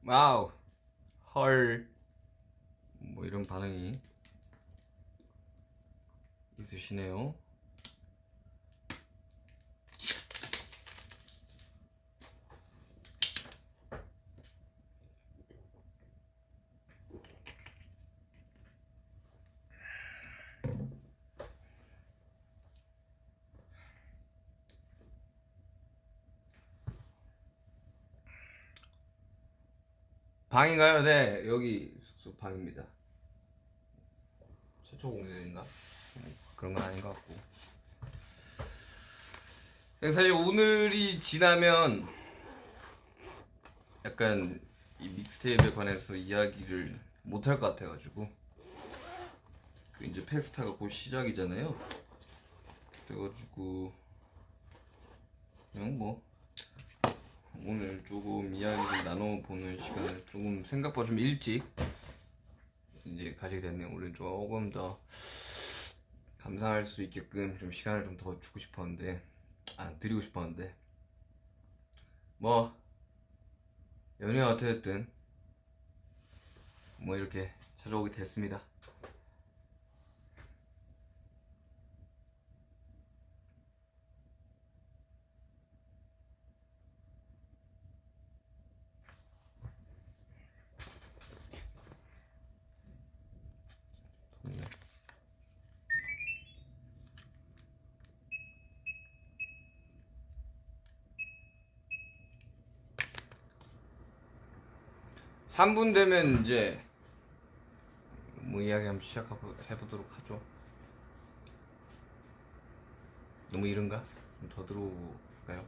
와우, 헐, 뭐 이런 반응이 있으시네요. 방인가요? 네, 여기 숙소 방입니다. 최초 공개인가? 그런 건 아닌 것 같고. 사실 오늘이 지나면 약간 이 믹스테이프에 관해서 이야기를 못 할 것 같아가지고 이제 페스타가 곧 시작이잖아요. 그래가지고 그냥 뭐 오늘 조금 이야기를 나눠보는 시간을 조금 생각보다 좀 일찍 이제 가지게 됐네요. 오늘 조금 더 감상할 수 있게끔 좀 시간을 좀 더 주고 싶었는데 드리고 싶었는데 뭐 연휴가 어떻게 됐든 뭐 이렇게 찾아오게 됐습니다. 네. 3분 되면 이제 뭐 이야기 한번 시작해보도록 하죠. 너무 이른가? 좀 더 들어볼까요?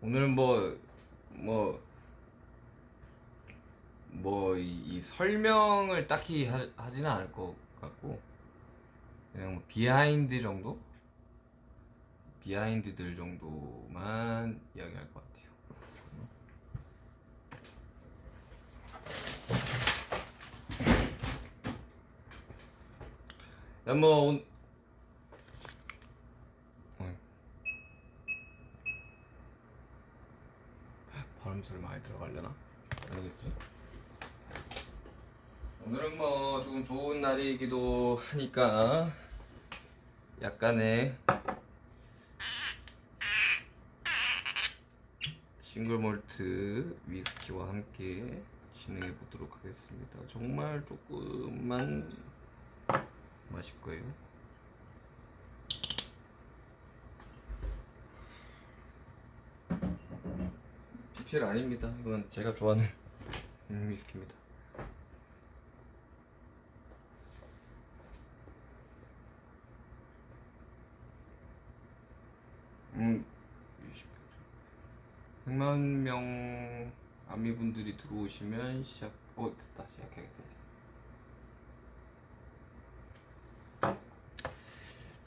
오늘은 이 설명을 딱히 하지는 않을 것 같고 그냥 뭐 비하인드 정도? 비하인드들 정도만 이야기할 것 같아요. 뭐 발음 소리 많이 들어가려나? 아니겠지? 오늘은 뭐 조금 좋은 날이기도 하니까 약간의 싱글 몰트 위스키와 함께 진행해 보도록 하겠습니다. 정말 조금만 마실 거예요. PPL 아닙니다. 이건 제가 좋아하는 위스키입니다. 음, 100만 명 아미분들이 들어오시면 됐다. 시작해야겠다.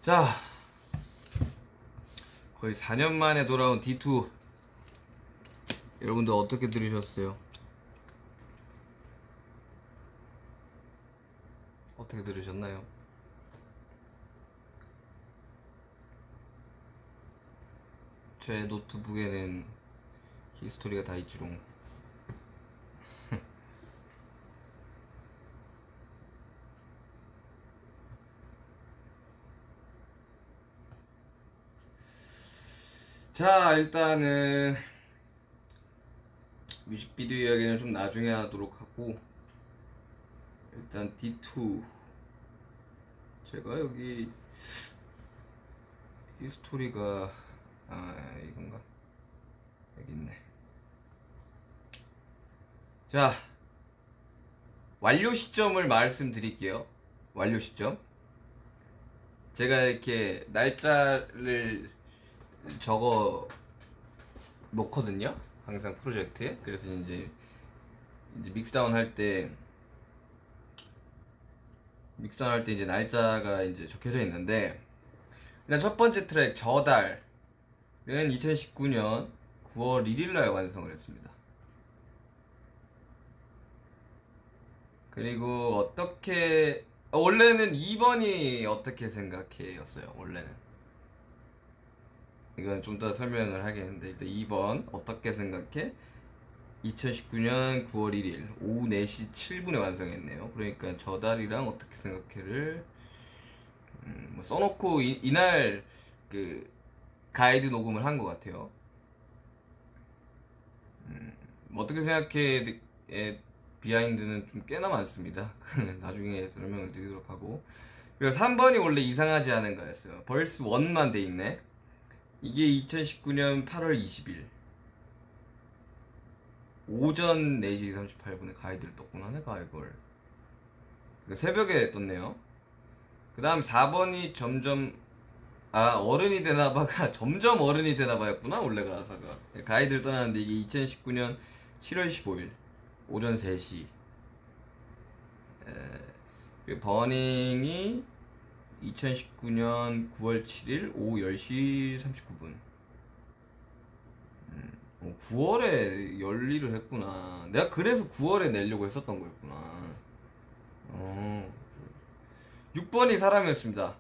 자, 거의 4년 만에 돌아온 D2. 여러분들 어떻게 들으셨어요? 어떻게 들으셨나요? 제 노트북에는 히스토리가 다 있지롱. 자, 일단은 뮤직비디오 이야기는 좀 나중에 하도록 하고 일단 D2 제가 여기 히스토리가 이건가? 여기 있네. 자, 완료 시점을 말씀드릴게요. 완료 시점. 제가 이렇게 날짜를 적어 놓거든요. 항상 프로젝트에. 그래서 이제 믹스다운 할 때 이제 날짜가 이제 적혀져 있는데 일단 첫 번째 트랙 저달은 2019년 9월 1일날 완성을 했습니다. 그리고 원래는 2번이 어떻게 생각해?였어요. 원래는. 이건 좀 더 설명을 하겠는데 일단 2번 어떻게 생각해? 2019년 9월 1일 오후 4시 7분에 완성했네요. 그러니까 저달이랑 어떻게 생각해를 뭐 써놓고 이날 그 가이드 녹음을 한 것 같아요. 어떻게 생각해?의 비하인드는 좀 꽤나 많습니다. 나중에 설명을 드리도록 하고. 그리고 3번이 원래 이상하지 않은 거였어요. 벌스 1만 돼 있네. 이게 2019년 8월 20일 오전 4시 38분에 가이드를 떴구나. 내가 이걸 새벽에 떴네요. 그 다음 4번이 점점 어른이 되나봐가 점점 어른이 되나봐였구나. 원래 가사가 가이드를 떠나는데 이게 2019년 7월 15일 오전 3시. 그리고 버닝이 2019년 9월 7일 오후 10시 39분. 9월에 열일을 했구나. 내가 그래서 9월에 내려고 했었던 거였구나. 어. 6번이 사람이었습니다.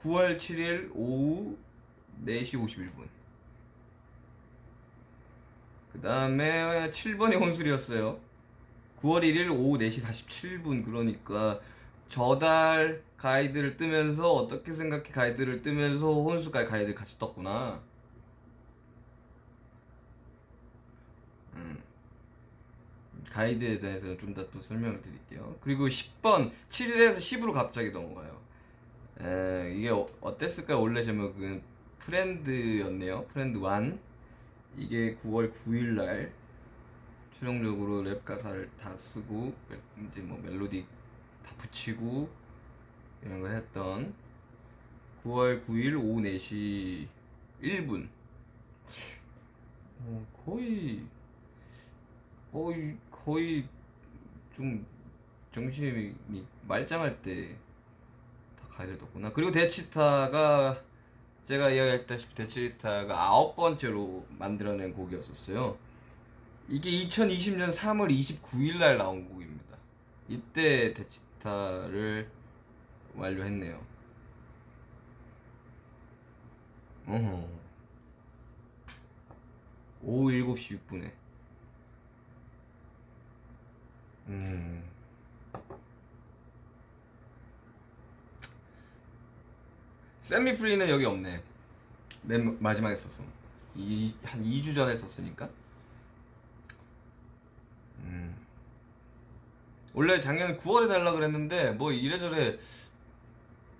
9월 7일 오후 4시 51분. 그 다음에 7번이 혼술이었어요. 9월 1일 오후 4시 47분. 그러니까 저달 가이드를 뜨면서 어떻게 생각해 가이드를 뜨면서 혼술까지 가이드를 같이 떴구나. 가이드에 대해서 좀 더 또 설명을 드릴게요. 그리고 10번 7에서 10으로 갑자기 넘어가요. 이게 어땠을까요? 원래 제목은 프렌드였네요. 프렌드 1. 이게 9월 9일 날 최종적으로 랩 가사를 다 쓰고 이제 뭐 멜로디 다 붙이고 이런 거 했던 9월 9일 오후 4시 1분. 거의 거의 좀 정신이 말짱할 때 다 가이드를 뒀구나. 그리고 데치타가 제가 이야기했다시피 데치타가 9번째로 만들어낸 곡이었었어요. 이게 2020년 3월 29일 날 나온 곡입니다. 이때 데치타를 완료했네요. 어허. 오후 7시 6분에. 세미 프리는 여기 없네. 맨 마지막에 썼어. 한 2주 전에 썼으니까. 원래 작년 9월에 달라 그랬는데 뭐 이래저래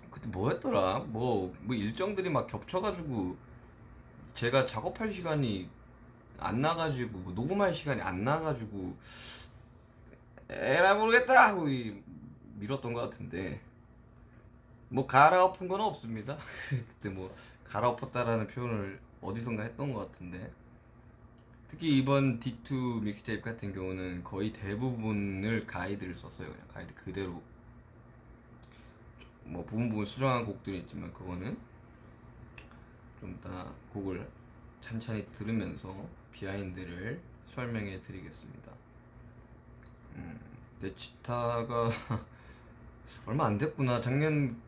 그때 뭐 했더라? 뭐 일정들이 막 겹쳐가지고 제가 작업할 시간이 안 나가지고 뭐 녹음할 시간이 안 나가지고 에라 모르겠다 하고 미뤘던 것 같은데 뭐 갈아엎은 건 없습니다. 그때 뭐 갈아엎었다라는 표현을 어디선가 했던 것 같은데 특히 이번 D2 믹스테이프 같은 경우는 거의 대부분을 가이드를 썼어요. 그냥 가이드 그대로. 뭐 부분 수정한 곡들이 있지만 그거는 좀 이따 곡을 찬찬히 들으면서 비하인드를 설명해 드리겠습니다. 네치타가 얼마 안 됐구나. 작년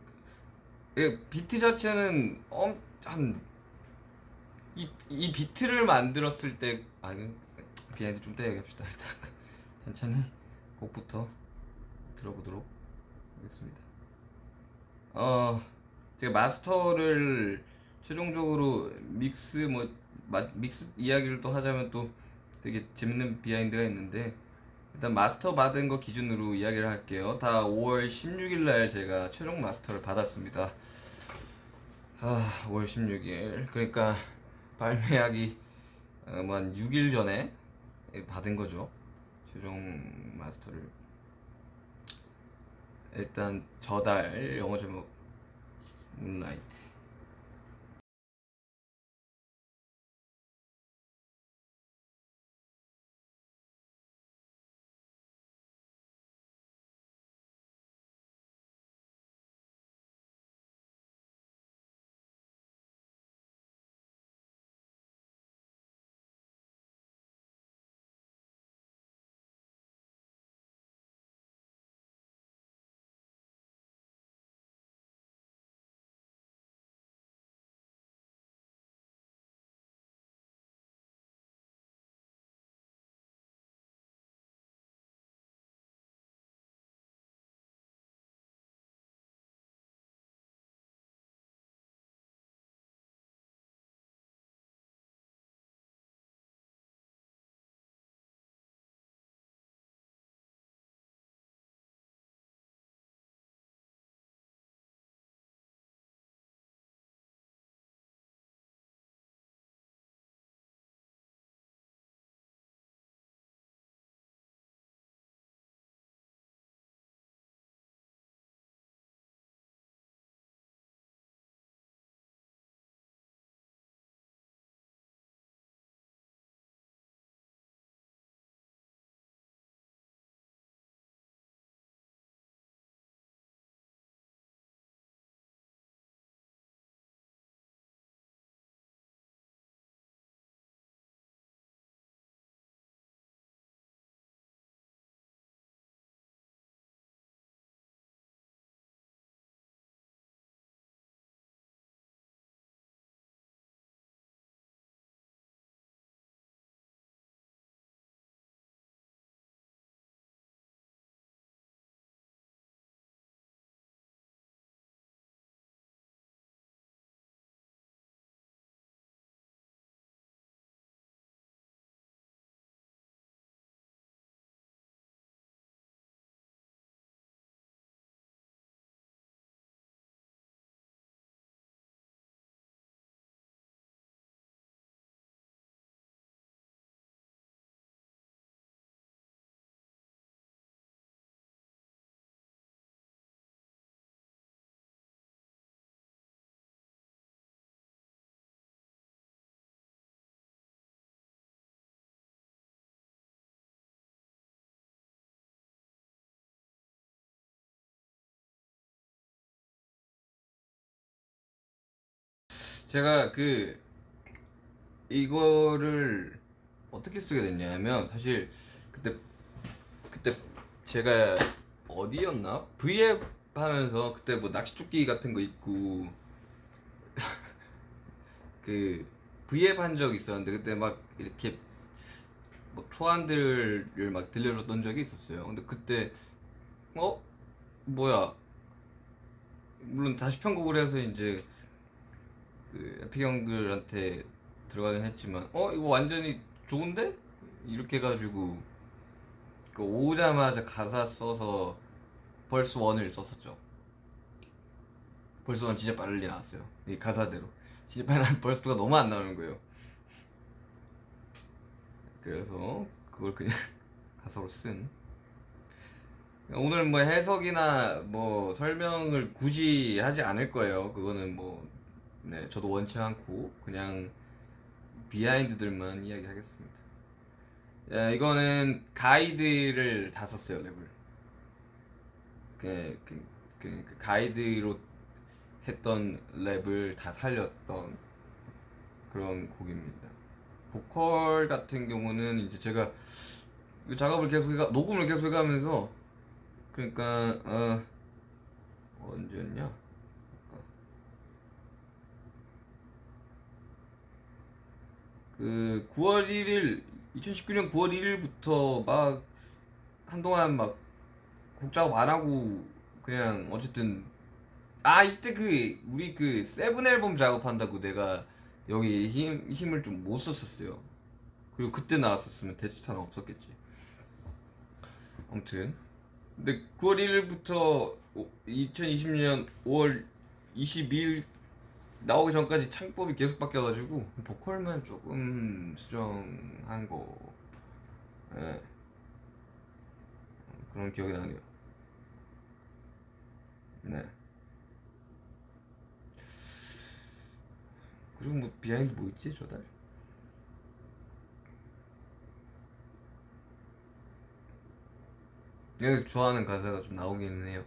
비트 자체는 이 비트를 만들었을 때 비하인드 좀 더 얘기합시다. 일단 천천히 곡부터 들어보도록 하겠습니다. 제가 마스터를 최종적으로 믹스 이야기를 또 하자면 또 되게 재밌는 비하인드가 있는데 일단 마스터 받은 거 기준으로 이야기를 할게요. 다 5월 16일 날 제가 최종 마스터를 받았습니다. 5월 16일. 그러니까 발매하기 한 6일 전에 받은 거죠. 최종 마스터를. 일단 저달 영어 제목 문라이트. 제가 이거를 어떻게 쓰게 됐냐면 사실 그때 그때 제가 어디였나? V앱 하면서 그때 뭐 낚시조끼 같은 거 입고 그 V앱 한 적 있었는데 그때 막 이렇게 막 초안들을 막 들려줬던 적이 있었어요. 근데 그때 어 뭐야, 물론 다시 편곡을 해서 이제 그 에픽 형들한테 들어가긴 했지만 이거 완전히 좋은데? 이렇게 해가지고 그 오자마자 가사 써서 벌스 원을 썼었죠. 벌스 원 진짜 빨리 나왔어요. 이 가사대로 진짜 빨리 나왔는데 벌스 2가 너무 안 나오는 거예요. 그래서 그걸 그냥 가사로 쓴. 오늘 뭐 해석이나 뭐 설명을 굳이 하지 않을 거예요. 그거는 뭐 네, 저도 원치 않고 그냥 비하인드들만 이야기하겠습니다. 야, 이거는 가이드를 다 썼어요, 랩을. 그, 그, 그 가이드로 했던 랩을 다 살렸던 그런 곡입니다. 보컬 같은 경우는 이제 제가 작업을 녹음을 계속 해가면서, 그러니까 언제였냐? 그 9월 1일 2019년 9월 1일부터 막 한동안 막 곡 작업 안 하고 그냥 어쨌든 이때 우리 세븐 앨범 작업한다고 내가 여기 힘을 좀 못 썼었어요. 그리고 그때 나왔었으면 대치타는 없었겠지. 아무튼 근데 9월 1일부터 2020년 5월 22일 나오기 전까지 창법이 계속 바뀌어가지고 보컬만 조금 수정한 거, 예, 그런 기억이 나네요. 네. 그리고 뭐 비하인드 뭐 있지 저달? 내가 좋아하는 가사가 좀 나오기는 해요.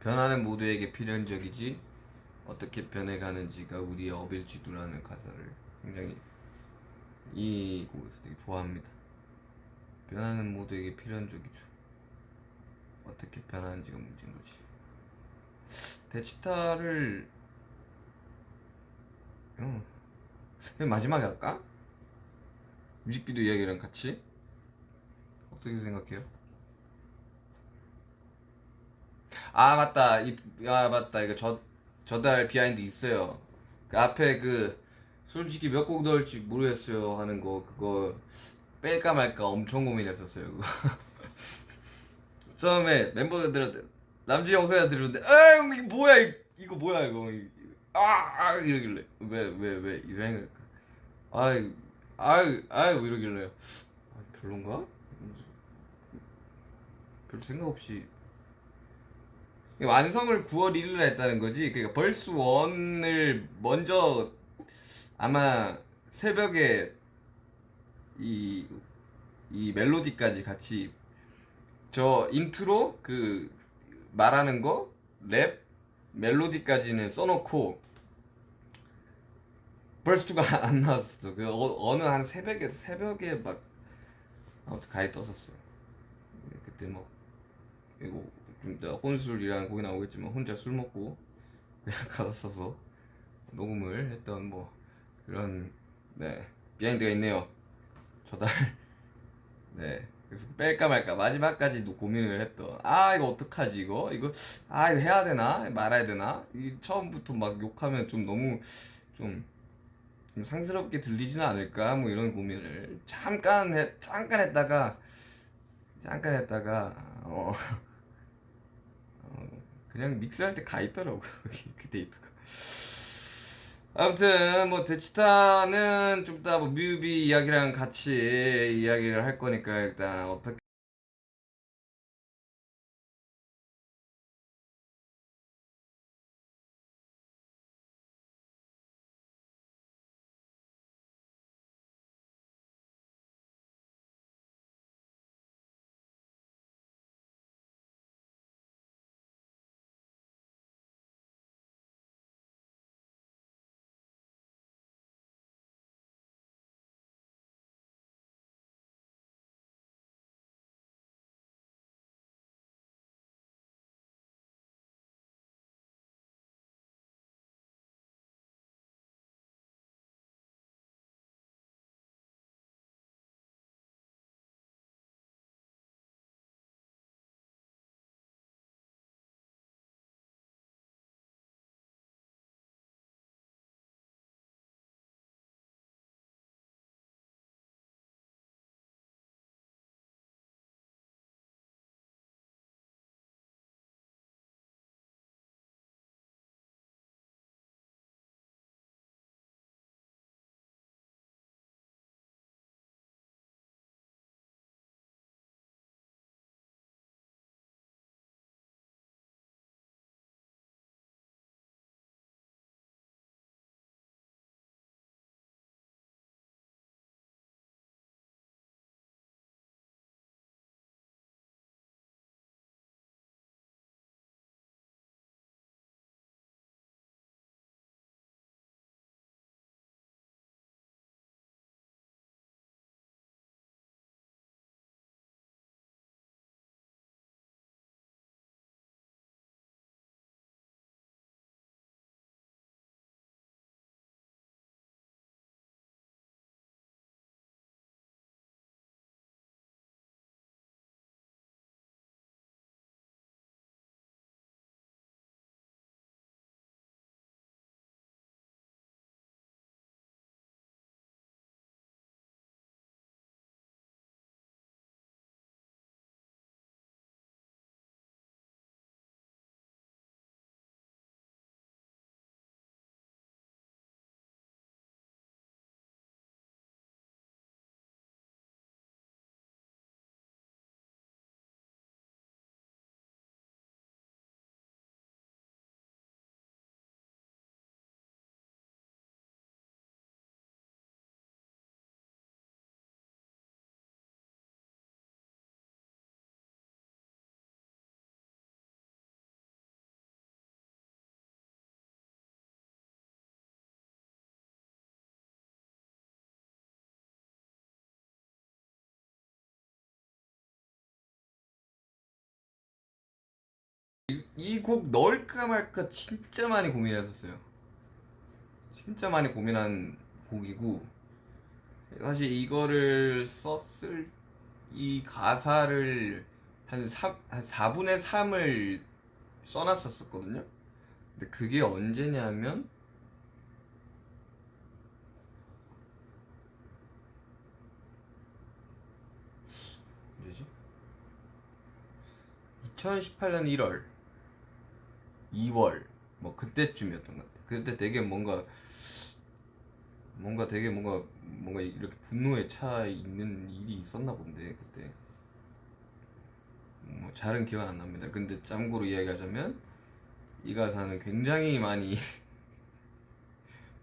변하는 모두에게 필연적이지 어떻게 변해가는지가 우리의 업일지도라는 가사를 굉장히 이 곡에서 되게 좋아합니다. 변하는 모두에게 필연적이죠. 어떻게 변하는지가 문제인 거지. 대치타를 맨 마지막에 할까? 뮤직비디오 이야기랑 같이? 어떻게 생각해요? 맞다. 맞다. 이거 저달 비하인드 있어요. 그 앞에 솔직히 몇 곡 넣을지 모르겠어요 하는 거, 그거 뺄까 말까 엄청 고민했었어요. 그거. 처음에 멤버들한테 남진이 형 소리가 들었는데, 형 이게 뭐야, 이거 뭐야 이거. 이러길래 왜 이상해. 아이 뭐 이러길래 별론가? 별 생각 없이 완성을 9월 1일에 했다는 거지. 그러니까 벌스 1을 먼저 아마 새벽에 이, 이 멜로디까지 같이 저 인트로 말하는 거 랩 멜로디까지는 써놓고 벌스 2가 안 나왔어. 어느 한 새벽에 막 아무튼 가입 떴었어요. 그때 막 이거 좀 이따 혼술이라는 곡이 나오겠지만 혼자 술 먹고 그냥 가사 써서 녹음을 했던 뭐 그런, 네, 비하인드가 있네요. 저달. 네. 그래서 뺄까 말까 마지막까지도 고민을 했던, 이거 어떡하지, 이거 해야 되나 말아야 되나, 이 처음부터 막 욕하면 좀 너무 좀, 좀 상스럽게 들리지는 않을까, 뭐 이런 고민을 잠깐 했다가 그냥 믹스할 때 가 있더라고. 그 데이터가. 아무튼 뭐 대치타는 좀 이따 뭐 뮤비 이야기랑 같이 이야기를 할 거니까 일단 어떻게 이 곡 넣을까 말까 진짜 많이 고민했었어요. 진짜 많이 고민한 곡이고, 사실 이거를 썼을 이 가사를 한 4분의 3을 써놨었거든요. 근데 그게 언제냐면 언제지? 2018년 1월, 2월 뭐 그때쯤이었던 것 같아요. 그때 되게 뭔가 이렇게 분노에 차 있는 일이 있었나 본데 그때 뭐 잘은 기억 안 납니다. 근데 참고로 이야기하자면 이 가사는 굉장히 많이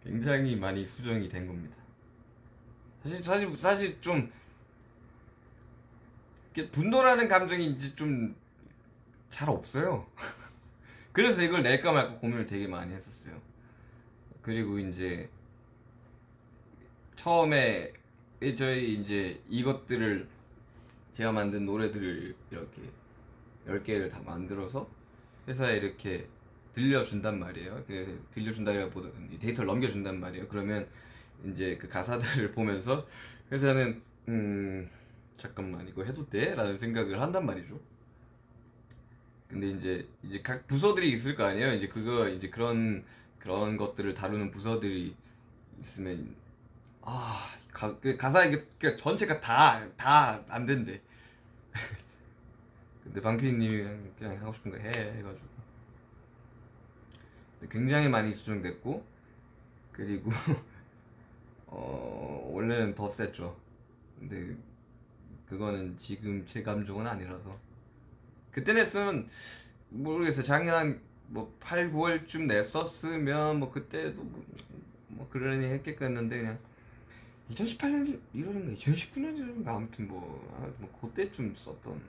굉장히 많이 수정이 된 겁니다. 사실 좀 분노라는 감정이 이제 좀 잘 없어요. 그래서 이걸 낼까 말까 고민을 되게 많이 했었어요. 그리고 이제 처음에 저희 이제 이것들을 제가 만든 노래들을 이렇게 10개를 다 만들어서 회사에 이렇게 들려준단 말이에요. 들려준다기보다 데이터를 넘겨준단 말이에요. 그러면 이제 그 가사들을 보면서 회사는 잠깐만 이거 해도 돼? 라는 생각을 한단 말이죠. 근데 이제 각 부서들이 있을 거 아니에요. 이제 이제 그런 것들을 다루는 부서들이 있으면 그 가사 이게 전체가 다 안 된대. 근데 방피디님이 그냥 하고 싶은 거 해 해가지고 굉장히 많이 수정됐고, 그리고 원래는 더 셌죠. 근데 그거는 지금 제 감정은 아니라서 그때 냈으면 모르겠어요. 작년 한뭐 8, 9월쯤 냈었으면 뭐 그때도 뭐 그러니 했겠겠는데, 그냥 2018년 1월인가 2019년 1월인가 아무튼 뭐 그때쯤 썼던,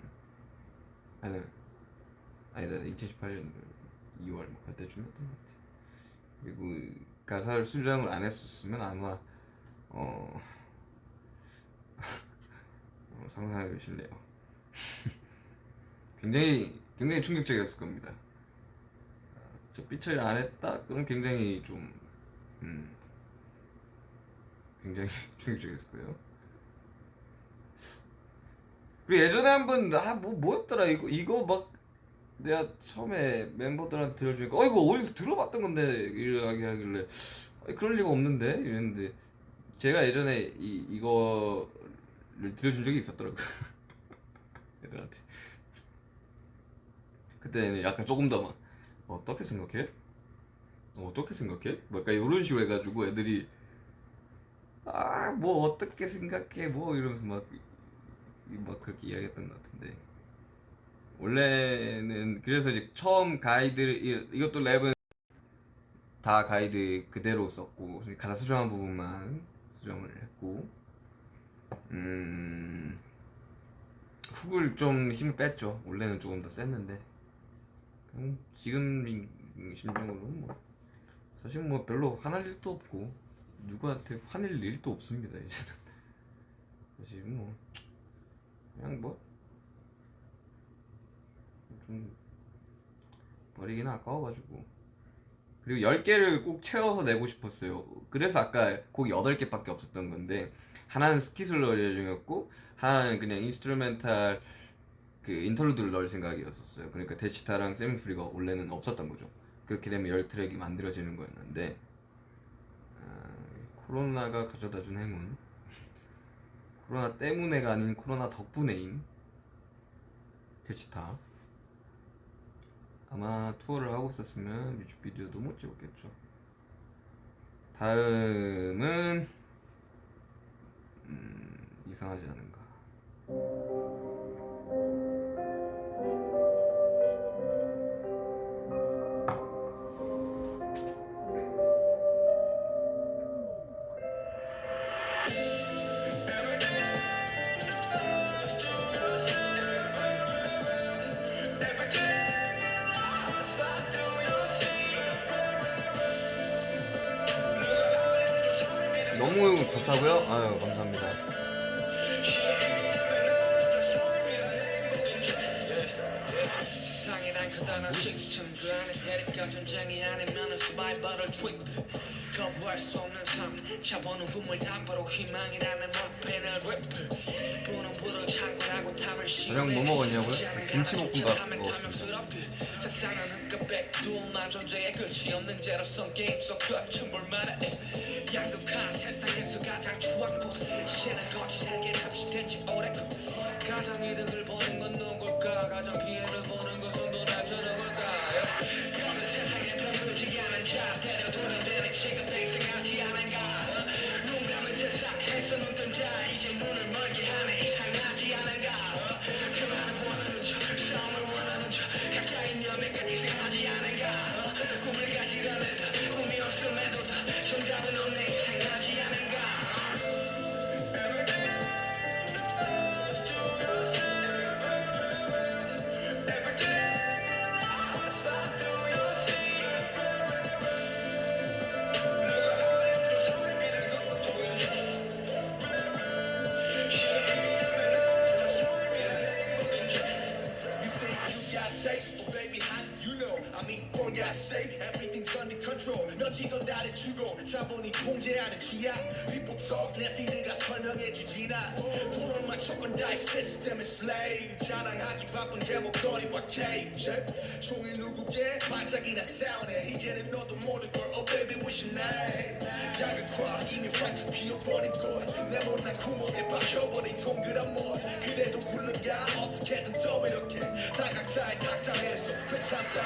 아니다 2018년 2월 뭐 그때쯤 했던 것 같아. 그리고 가사를 수정을 안 했었으면 아마 상상해 보실래요? 굉장히 충격적이었을 겁니다. 저 삐처리 안 했다? 그럼 굉장히 좀 굉장히 충격적이었을 거예요. 그리고 예전에 한번 뭐였더라 이거 막 내가 처음에 멤버들한테 들려주니까 이거 어디서 들어봤던 건데 이렇게 하길래 그럴 리가 없는데 이랬는데, 제가 예전에 이거를 들려준 적이 있었더라고요. 애들한테. 그때는 약간 조금 더 막 어떻게 생각해? 어떻게 생각해? 뭐 약간 이런 식으로 해가지고 애들이 뭐 어떻게 생각해 뭐 이러면서 막 그렇게 이야기했던 것 같은데, 원래는 그래서 이제 처음 가이드를 이것도 랩은 다 가이드 그대로 썼고 가사 수정한 부분만 수정을 했고, 훅을 좀 힘을 뺐죠. 원래는 조금 더 셌는데 지금 심정으로는 뭐 사실 뭐 별로 화날 일도 없고 누구한테 화낼 일도 없습니다. 이제는 사실 뭐 그냥 뭐 좀 버리기는 아까워가지고, 그리고 10개를 꼭 채워서 내고 싶었어요. 그래서 아까 곡이 8개밖에 없었던 건데, 하나는 스킷을 넣을 예정이었고 하나는 그냥 인스트루멘탈 그 인터루드를 넣을 생각이었었어요. 그러니까 데치타랑 세미프리가 원래는 없었던 거죠. 그렇게 되면 10트랙이 만들어지는 거였는데 코로나가 가져다준 행운, 코로나 때문에가 아닌 코로나 덕분에인 데치타. 아마 투어를 하고 있었으면 뮤직비디오도 못 찍었겠죠. 다음은 이상하지 않은가. 너무 좋다고요? 아유 감사합니다. 그 안에 대립과 전쟁이 아니면은 서바이벌을 트윗 거부할 수 없는 삶 차보는 꿈을 담보로 희망이라는 막펜을 랩 부는 불을 창궐하고 탐을 저녁 뭐 먹었냐고요? 김치볶음밥 먹었습니다. 세상은 흑백두만 존재의 끝이 없는 제로성 게임 속 천불만해 양극한 세상에서 가장 추악고 시는 거치 세계 탑시된 지 오래고 가장 이득을 보는 건 누굴까 가장 피해를 보는 것은 도대체 누굴까 그런 세상에 병들지 않은 자 때려두는 데는 지금 생생하지 않은가 눈 감은 세상에서 눈 뜬 자 이제 문을 멀게 하네 이상하지 않은가 평화를 원하는 척 싸움을 원하는 척 각자의 연애까지 생각하지 않은가 꿈을 가지려는 꿈이 없음에도 정답은 없네 이상하지 않은가 taste. Oh baby, how did you know? I mean, for God's sake, everything's under control. 너지선 다를 주고 자본이 통제하는 지하. People talk, 내 피드가 설명해주지 나. 돈만 조건 다이 시스템의 slave. 자랑하기 바쁜 대목거리와 cage. 종일 누구게 반짝이나 싸우네. 이제는 너도 모를 걸. Oh baby, what's your name? 야극화 이미 활짝 피어버린 걸. 내 못난 구멍에 박혀버린 동그란 물. 그래도 굴러가 어떻게든 더 이렇게 다 각자의 각장에서 되찾아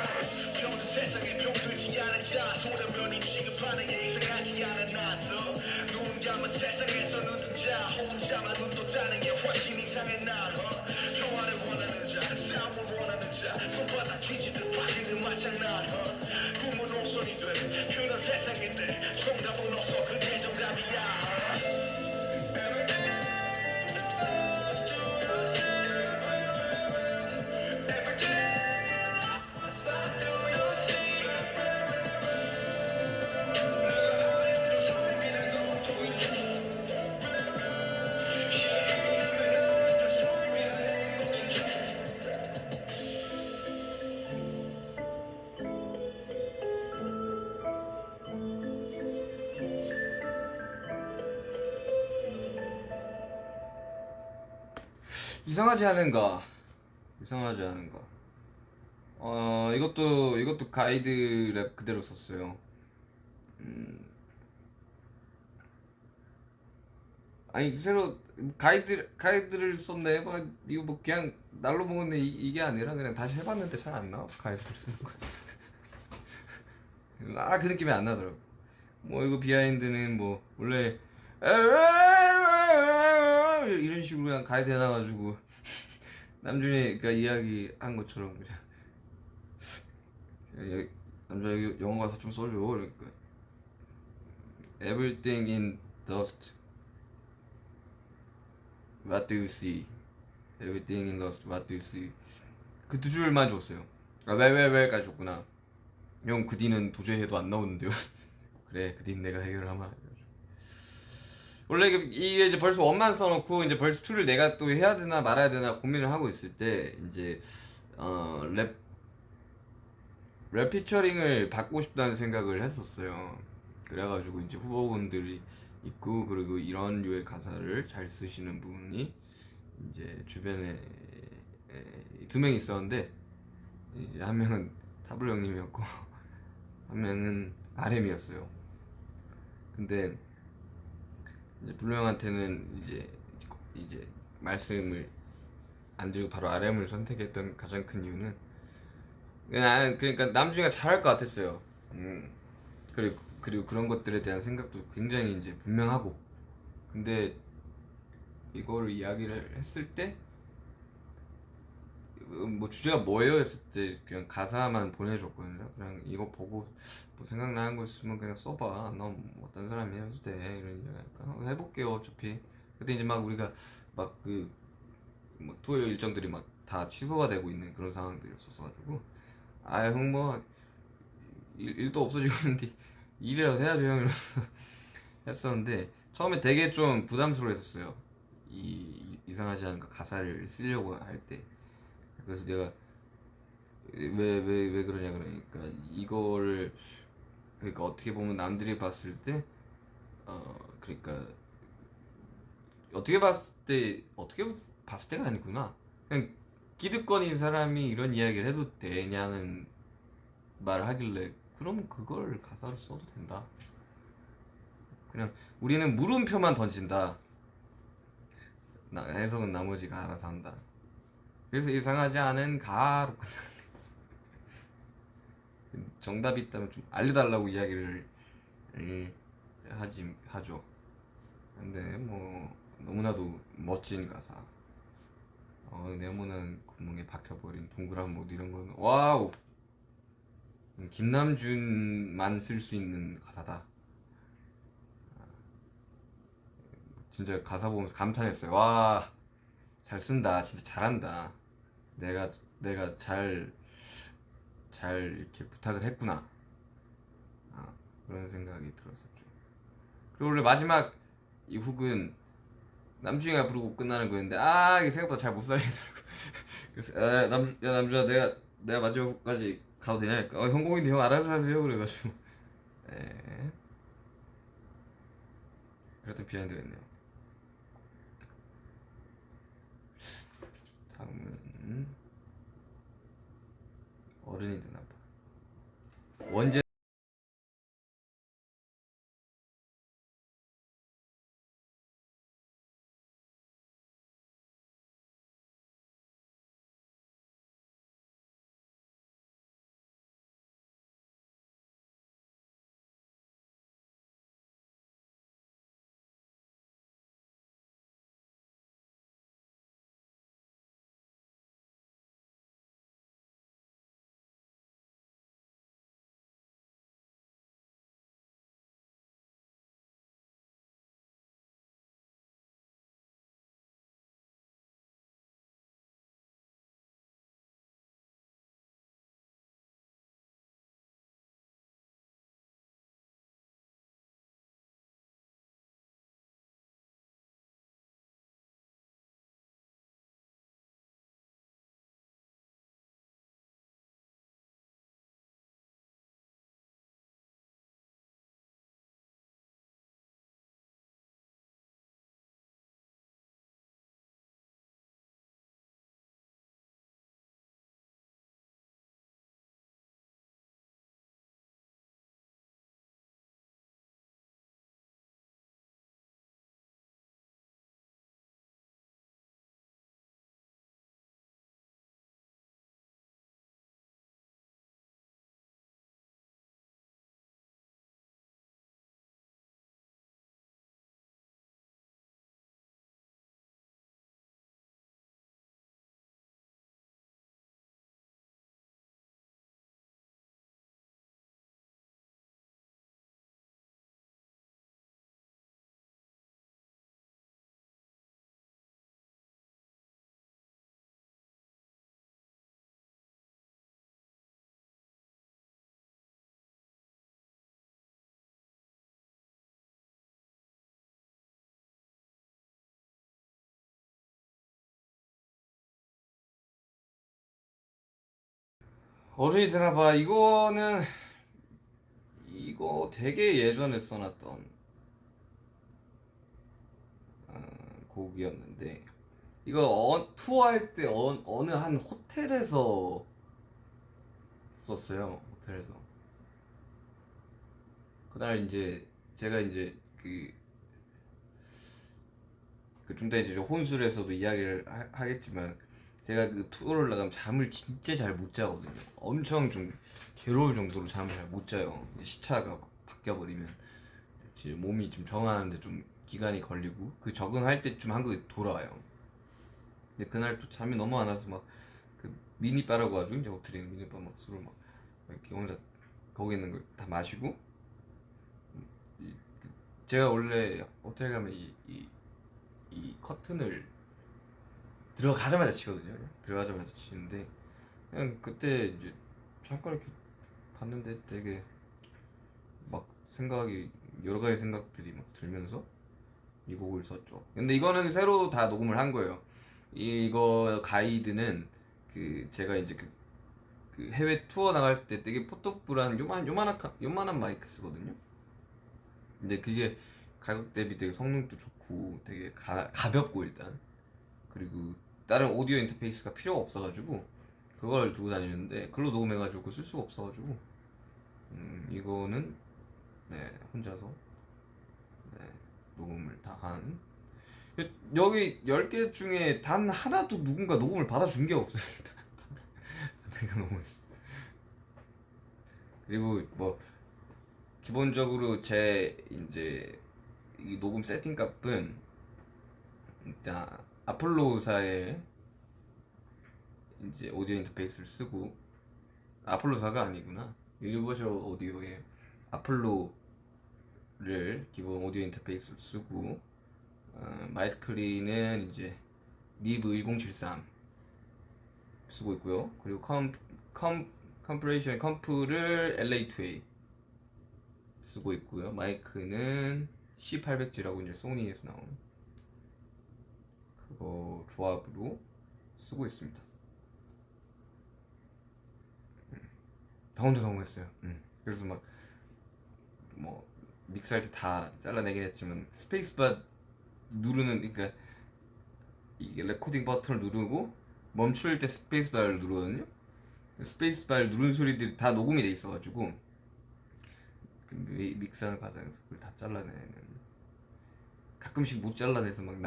병든 세상에 병들지 않은 자 돌아면이 취급하는 게 이상하지 않은 나도 눈 감은 세상에서 눈뜬 자 혼자만 눈 떴다는 게 훨씬 이상해 난 평화를 원하는 자 싸움을 원하는 자 손바닥 뒤집듯 바뀌는 말장난 꿈은 옥선이 돼 그런 세상인데 정답은 없어 그게 정답이야 이상하지 않은가? 이상하지 않은가? 이것도 가이드 랩 그대로 썼어요. 아니 새로 가이드를 썼네. 뭐 이거 뭐 그냥 날로 먹었네 이게 아니라 그냥 다시 해봤는데 잘 안 나와 가이드를 쓰는 거. 그 느낌이 안 나더라고. 뭐 이거 비하인드는 뭐 원래 이런 식으로 그냥 가이드 해놔가지고 남준이 그러니까 이야기 한 것처럼 그냥 남자 영어 가서 좀 써줘. 그러니까 Everything in dust. What do you see? Everything in dust. What do you see? 그 두 줄만 줬어요. 왜까지 줬구나. 형 그 뒤는 도저히 해도 안 나오는데요. 그래 그 뒤는 내가 해결하마. 원래 이게 이제 벌써 원만 써놓고 이제 벌써 2를 내가 또 해야 되나 말아야 되나 고민을 하고 있을 때 이제 랩 피처링을 받고 싶다는 생각을 했었어요. 그래가지고 이제 후보군들이 있고 그리고 이런 류의 가사를 잘 쓰시는 분이 이제 주변에 2명 있었는데 이제 한 명은 타블로 형님이었고 한 명은 RM이었어요. 근데 이제 블루 형한테는 이제 말씀을 안 드리고 바로 RM을 선택했던 가장 큰 이유는 그러니까 남준이가 잘할 것 같았어요. 그리고 그런 것들에 대한 생각도 굉장히 이제 분명하고 근데 이거를 이야기를 했을 때 뭐 주제가 뭐예요 했을 때 그냥 가사만 보내줬거든요. 그냥 이거 보고 뭐 생각나는 거 있으면 그냥 써봐. 넌뭐 다른 사람이 해도 돼. 이런 얘기하니까 해볼게요. 어차피 그때 이제 막 우리가 막 뭐 토요일 일정들이 막 다 취소가 되고 있는 그런 상황들이었어가지고 형 뭐 일도 없어지고 있는데 일이라도 해야죠 형 이러면서 했었는데 처음에 되게 좀 부담스러워했었어요. 이상하지 않은 가사를 쓰려고 할 때. 그래서 내가 왜 그러냐 그러니까 이거를 그러니까 어떻게 보면 남들이 봤을 때 그러니까 어떻게 봤을 때가 아니구나. 그냥 기득권인 사람이 이런 이야기를 해도 되냐는 말을 하길래 그럼 그걸 가사로 써도 된다. 그냥 우리는 물음표만 던진다. 해석은 나머지가 알아서 한다. 그래서 이상하지 않은 가로 정답이 있다면 좀 알려달라고 이야기를 하죠. 근데 뭐 너무나도 멋진 가사. 네모난 구멍에 박혀버린 동그란 못 이런 건 와우. 김남준만 쓸 수 있는 가사다. 진짜 가사 보면서 감탄했어요. 와, 잘 쓴다. 진짜 잘한다. 내가 잘 이렇게 부탁을 했구나. 그런 생각이 들었었죠. 그리고 원래 마지막 이 훅은 남준이가 부르고 끝나는 거였는데 이게 생각보다 잘 못 살리더라고. 그래서 야 남준아 내가 마지막까지 가도 되냐? 형공인데 형 알아서 하세요. 그래가지고 예. 그랬던 비하인드가 있네요. 다음은 어른이 되나봐. 원제 어른이 되나봐. 이거 되게 예전에 써놨던 곡이었는데 이거 투어할 때 어느 한 호텔에서 썼어요. 호텔에서 그날 이제 제가 이제 좀 이따 이제 혼술에서도 이야기를 하겠지만 제가 그 투어를 나가면 잠을 진짜 잘 못 자거든요. 엄청 좀 괴로울 정도로 잠을 잘 못 자요. 시차가 바뀌어 버리면 몸이 좀 적응하는데 좀 기간이 걸리고 그 적응할 때쯤 한국에 돌아와요. 근데 그날 또 잠이 너무 안 와서 막 그 미니바라고 하죠. 이제 호텔에 있는 미니바 막 술을 막 이렇게 혼자 거기 있는 걸 다 마시고 제가 원래 호텔 가면 이 커튼을 들어가자마자 치거든요. 그냥. 들어가자마자 치는데 그냥 그때 이제 잠깐 이렇게 봤는데 되게 막 생각이 여러 가지 생각들이 막 들면서 이 곡을 썼죠. 근데 이거는 새로 다 녹음을 한 거예요. 이거 가이드는 제가 이제 그 해외 투어 나갈 때 되게 포토프라는 요만한 마이크 쓰거든요. 근데 그게 가격 대비 되게 성능도 좋고 되게 가볍고 일단, 그리고 다른 오디오 인터페이스가 필요가 없어가지고 그걸 두고 다니는데 글로 녹음해가지고 쓸 수가 없어가지고 이거는 네 혼자서 네 녹음을 다 한, 여기 10개 중에 단 하나도 누군가 녹음을 받아준 게 없어요. 내가 녹음했어. 그리고 뭐 기본적으로 제 이제 이 녹음 세팅 값은 일단 아폴로사의 이제 오디오 인터페이스를 쓰고, 아폴로사가 아니구나, 유니버셜 오디오의 아폴로를 기본 오디오 인터페이스를 쓰고, 마이크 프리는 이제 니브 1073 쓰고 있고요. 그리고 컴프레이션 컴프를 LA2A 쓰고 있고요. 마이크는 C800G라고 이제 소니에서 나온 그거 조합으로 쓰고 있습니다. 다 혼자 녹음했어요. 그래서 막 뭐 믹스할 때 다 잘라내긴 했지만 스페이스바 누르는, 그러니까 이게 레코딩 버튼을 누르고 멈출 때 스페이스바를 누르거든요. 스페이스바를 누르는 소리들이 다 녹음이 돼 있어가지고 믹스하는 과정에서 그걸 다 잘라내는, 가끔씩 못 잘라내서 막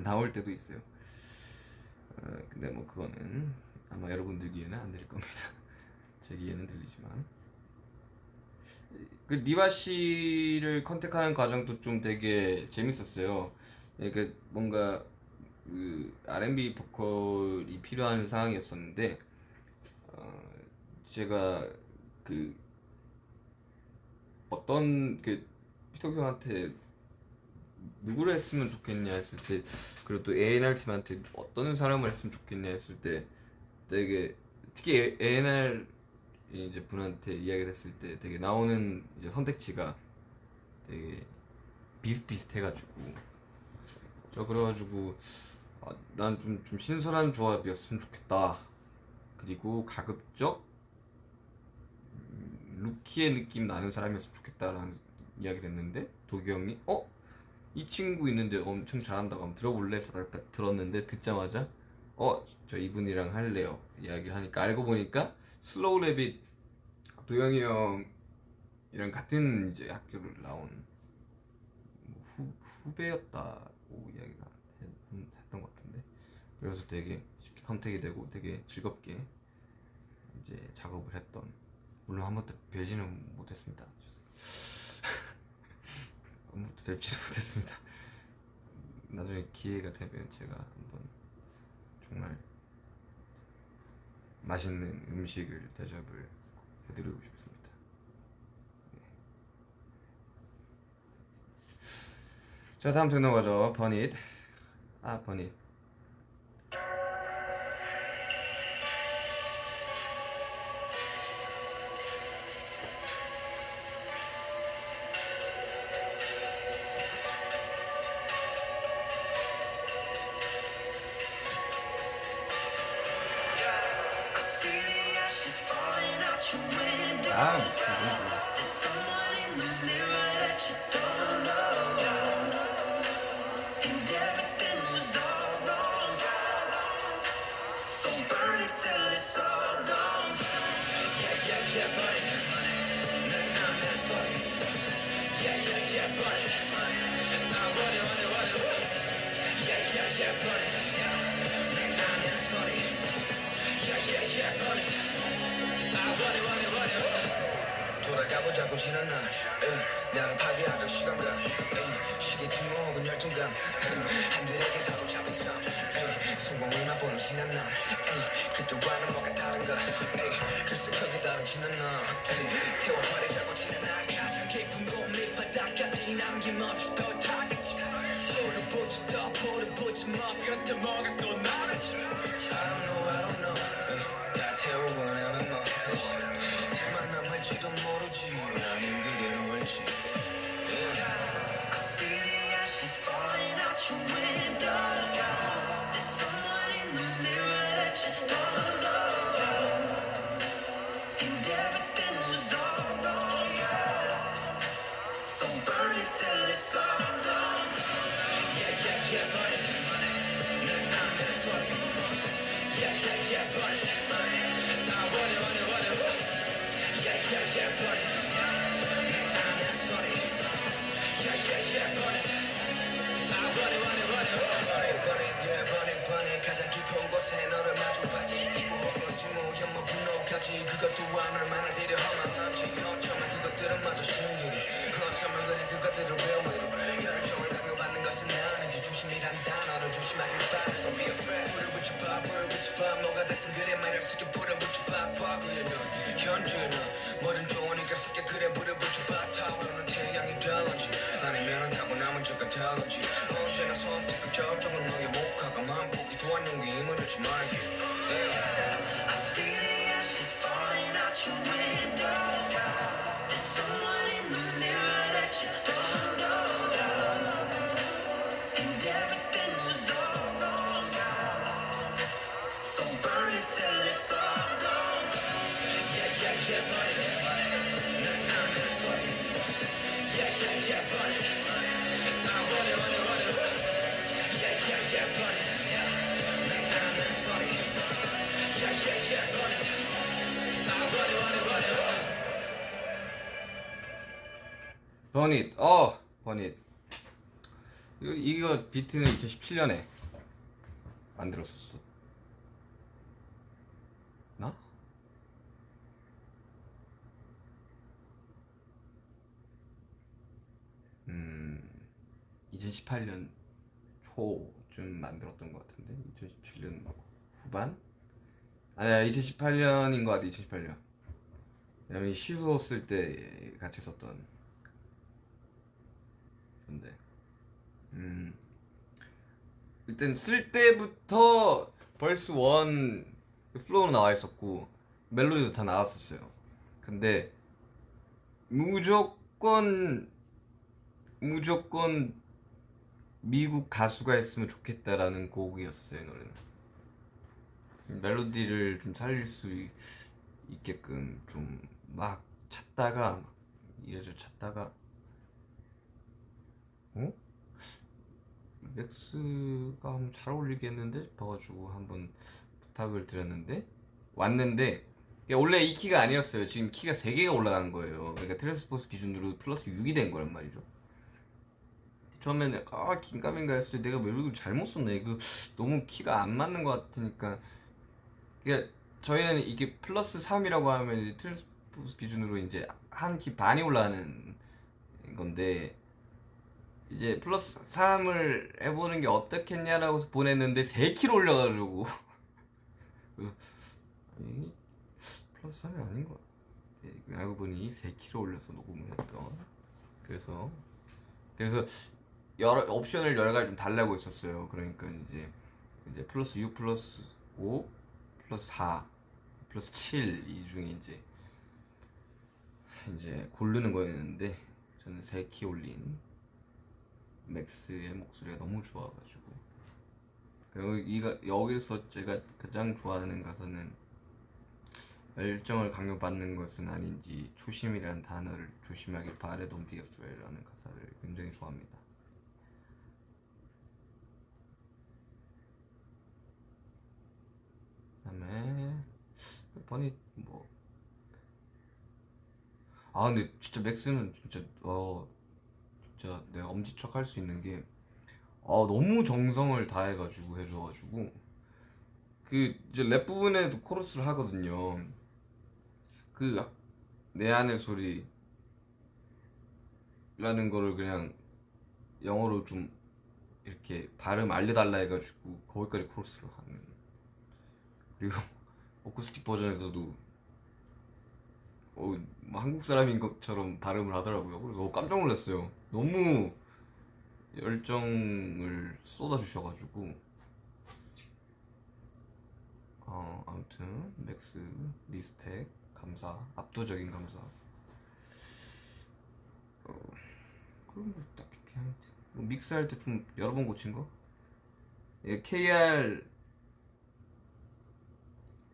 나올 때도 있어요. 근데 뭐 그거는 아마 여러분들 귀에는 안 들릴 겁니다. 제 귀에는 들리지만, 그 니바 씨를 컨택하는 과정도 좀 되게 재밌었어요. 그러니까 뭔가 그 R&B 보컬이 필요한 상황이었었는데, 제가 그 어떤 그 피터 형한테 누구를 했으면 좋겠냐 했을 때, 그리고 또 A&R 팀한테 어떤 사람을 했으면 좋겠냐 했을 때, 되게 특히 A&R 이제 분한테 이야기를 했을 때 되게 나오는 이제 선택지가 되게 비슷비슷해가지고, 그래가지고 난 좀 신선한 조합이었으면 좋겠다. 그리고 가급적 루키의 느낌 나는 사람이었으면 좋겠다라는 이야기를 했는데, 도기 형이 이 친구 있는데 엄청 잘한다고 한번 들어볼래? 해서 딱 들었는데, 듣자마자 저 이분이랑 할래요 이야기를 하니까 알고 보니까 슬로우 래빗 도영이 형이랑 같은 이제 학교를 나온 후배였다고 이야기를 했던 것 같은데, 그래서 되게 쉽게 컨택이 되고 되게 즐겁게 이제 작업을 했던, 물론 한 번도 뵈지는 못했습니다. 아무것도 뵙지는 못했습니다. 나중에 기회가 되면 제가 한번 정말 맛있는 음식을 대접을 해드리고 싶습니다. 네. 자, 다음 쪽 넘어가죠. 버닛. 버닛. 돌아가보자고 지난 날 나를 파괴하던 시간과 시계 침묵은 열정감 한들에게 사로잡힌 삶 성공을 맛보는 지난 날 그때와는 뭐가 다른가 글쎄 크게 다른 지난 날 태워버리자고 지난 날 가장 깊은 곳 밑바닥까지 남김없이 더 타겠지 볼을 붙여 더 볼을 붙여 뭐 끝에 뭐가 또 나겠지 I don't know 다 태우고 나면 뭐 제만 남을지도 모르지 아님 그대로 할지 I see the ashes falling out your window There's someone in the mirror that you don't know 언제나 뭐든 좋으니까 쉽게 그래 불을 붙여 타오르는 태양이 될런지 아니면 타고남은 척 같을런지 언제나 선택과 결정은 너의 목화가만 포기도 안 용기 힘을 주지 말게 I see the ashes falling out your window There's someone in the mirror that you don't know And everything was all wrong So burn it till it's all gone Yeah, yeah, yeah, burn it Yeah, yeah, yeah, burn it I want it, want it, want it Yeah, yeah, yeah, burn it sorry Yeah, yeah, yeah, burn it I want it, want it, want it 버닛 버닛 이거 비트는 2017년에 만들었었어. 나? 2018년 초쯤 만들었던 것 같은데 2017년 후반? 아니야 2018년인 것 같아 2018년. 왜냐면 시소 쓸 때 같이 썼던 건데 일단 쓸 때부터 벌스 1 플로우로 나와 있었고 멜로디도 다 나왔었어요. 근데 무조건 미국 가수가 했으면 좋겠다라는 곡이었어요. 이 노래는 멜로디를 좀 살릴 수 있게끔 좀 막 찾다가 이래저래 찾다가 맥스가 한번 잘 어울리겠는데 싶어가지고 한번 부탁을 드렸는데 왔는데 원래 이 키가 아니었어요. 지금 키가 3개가 올라간 거예요. 그러니까 트랜스포스 기준으로 플러스 6이 된 거란 말이죠. 처음에는 긴가민가 했을 때 내가 멜로디를 잘못 썼네. 그 너무 키가 안 맞는 것 같으니까. 그러니까 저희는 이게 플러스 3이라고 하면 트랜스포스 기준으로 이제 한 키 반이 올라가는 건데 이제 플러스 3을 해보는 게 어떻겠냐라고 보냈는데 3kg 올려가지고 그래서 아니 플러스 3이 아닌 거 같아. 알고 보니 3kg 올려서 녹음을 했던. 그래서 여러 옵션을 여러 가지 좀 달라고 있었어요. 그러니까 이제 플러스 6 플러스 5 플러스 4 플러스 7 이 중에 이제 고르는 거였는데 저는 3키 올린 맥스의 목소리가 너무 좋아가지고 그리고 여기서 제가 가장 좋아하는 가사는 열정을 강요받는 것은 아닌지 초심이라는 단어를 조심하길 바래 Don't be afraid라는 가사를 굉장히 좋아합니다. 그다음에 버닛 근데 진짜 맥스는 진짜 내가 엄지척할 수 있는 게 너무 정성을 다해가지고 해줘가지고 그 이제 랩 부분에도 코러스를 하거든요. 그 내 안의 소리라는 거를 그냥 영어로 좀 이렇게 발음 알려달라 해가지고 거기까지 코러스를 하는. 그리고 어쿠스틱 버전에서도 뭐 한국 사람인 것처럼 발음을 하더라고요. 그래서 깜짝 놀랐어요. 너무 열정을 쏟아주셔가지고 아무튼 맥스 리스펙 감사 압도적인 감사. 그럼 뭐 딱히 비하인드 믹스할 때 좀 여러 번 고친 거? KR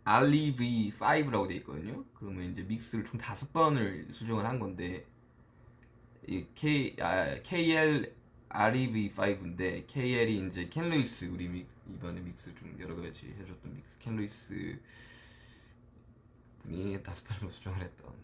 REV5라고 돼 있거든요. 그러면 이제 믹스를 총 5번을 수정을 한 건데 이 KL REV5인데 KL이 이제 켄 루이스 우리 이번에 믹스 좀 여러 가지 해줬던 믹스 켄 루이스 분이 5번으로 수정을 했던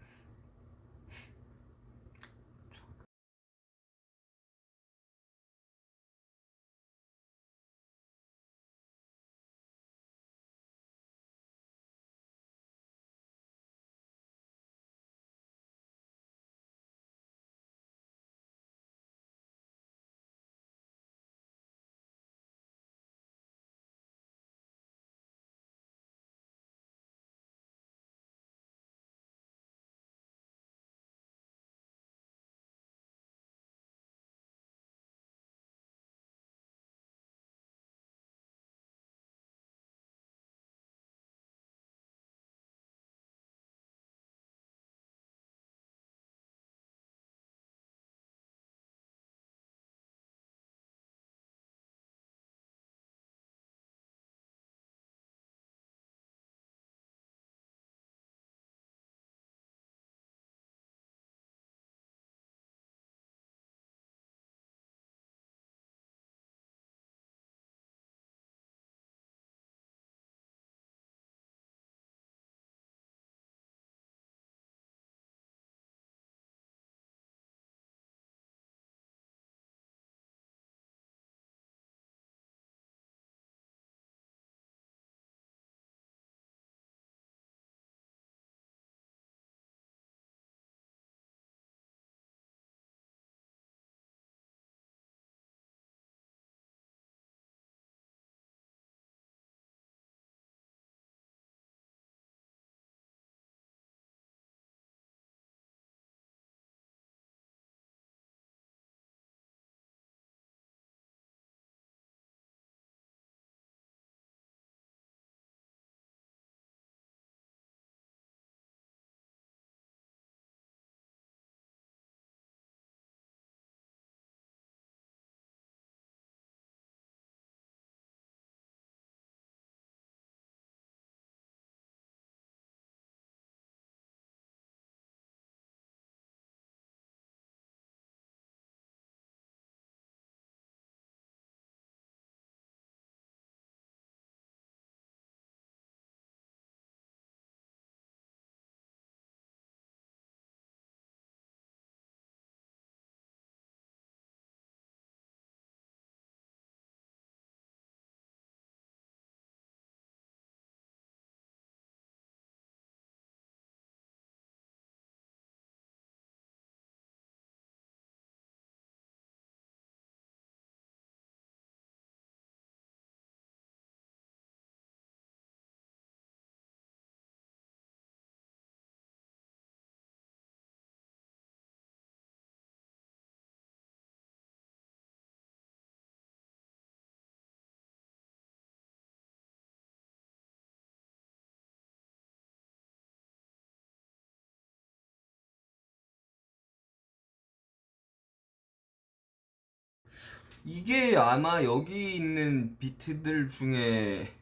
이게 아마 여기 있는 비트들 중에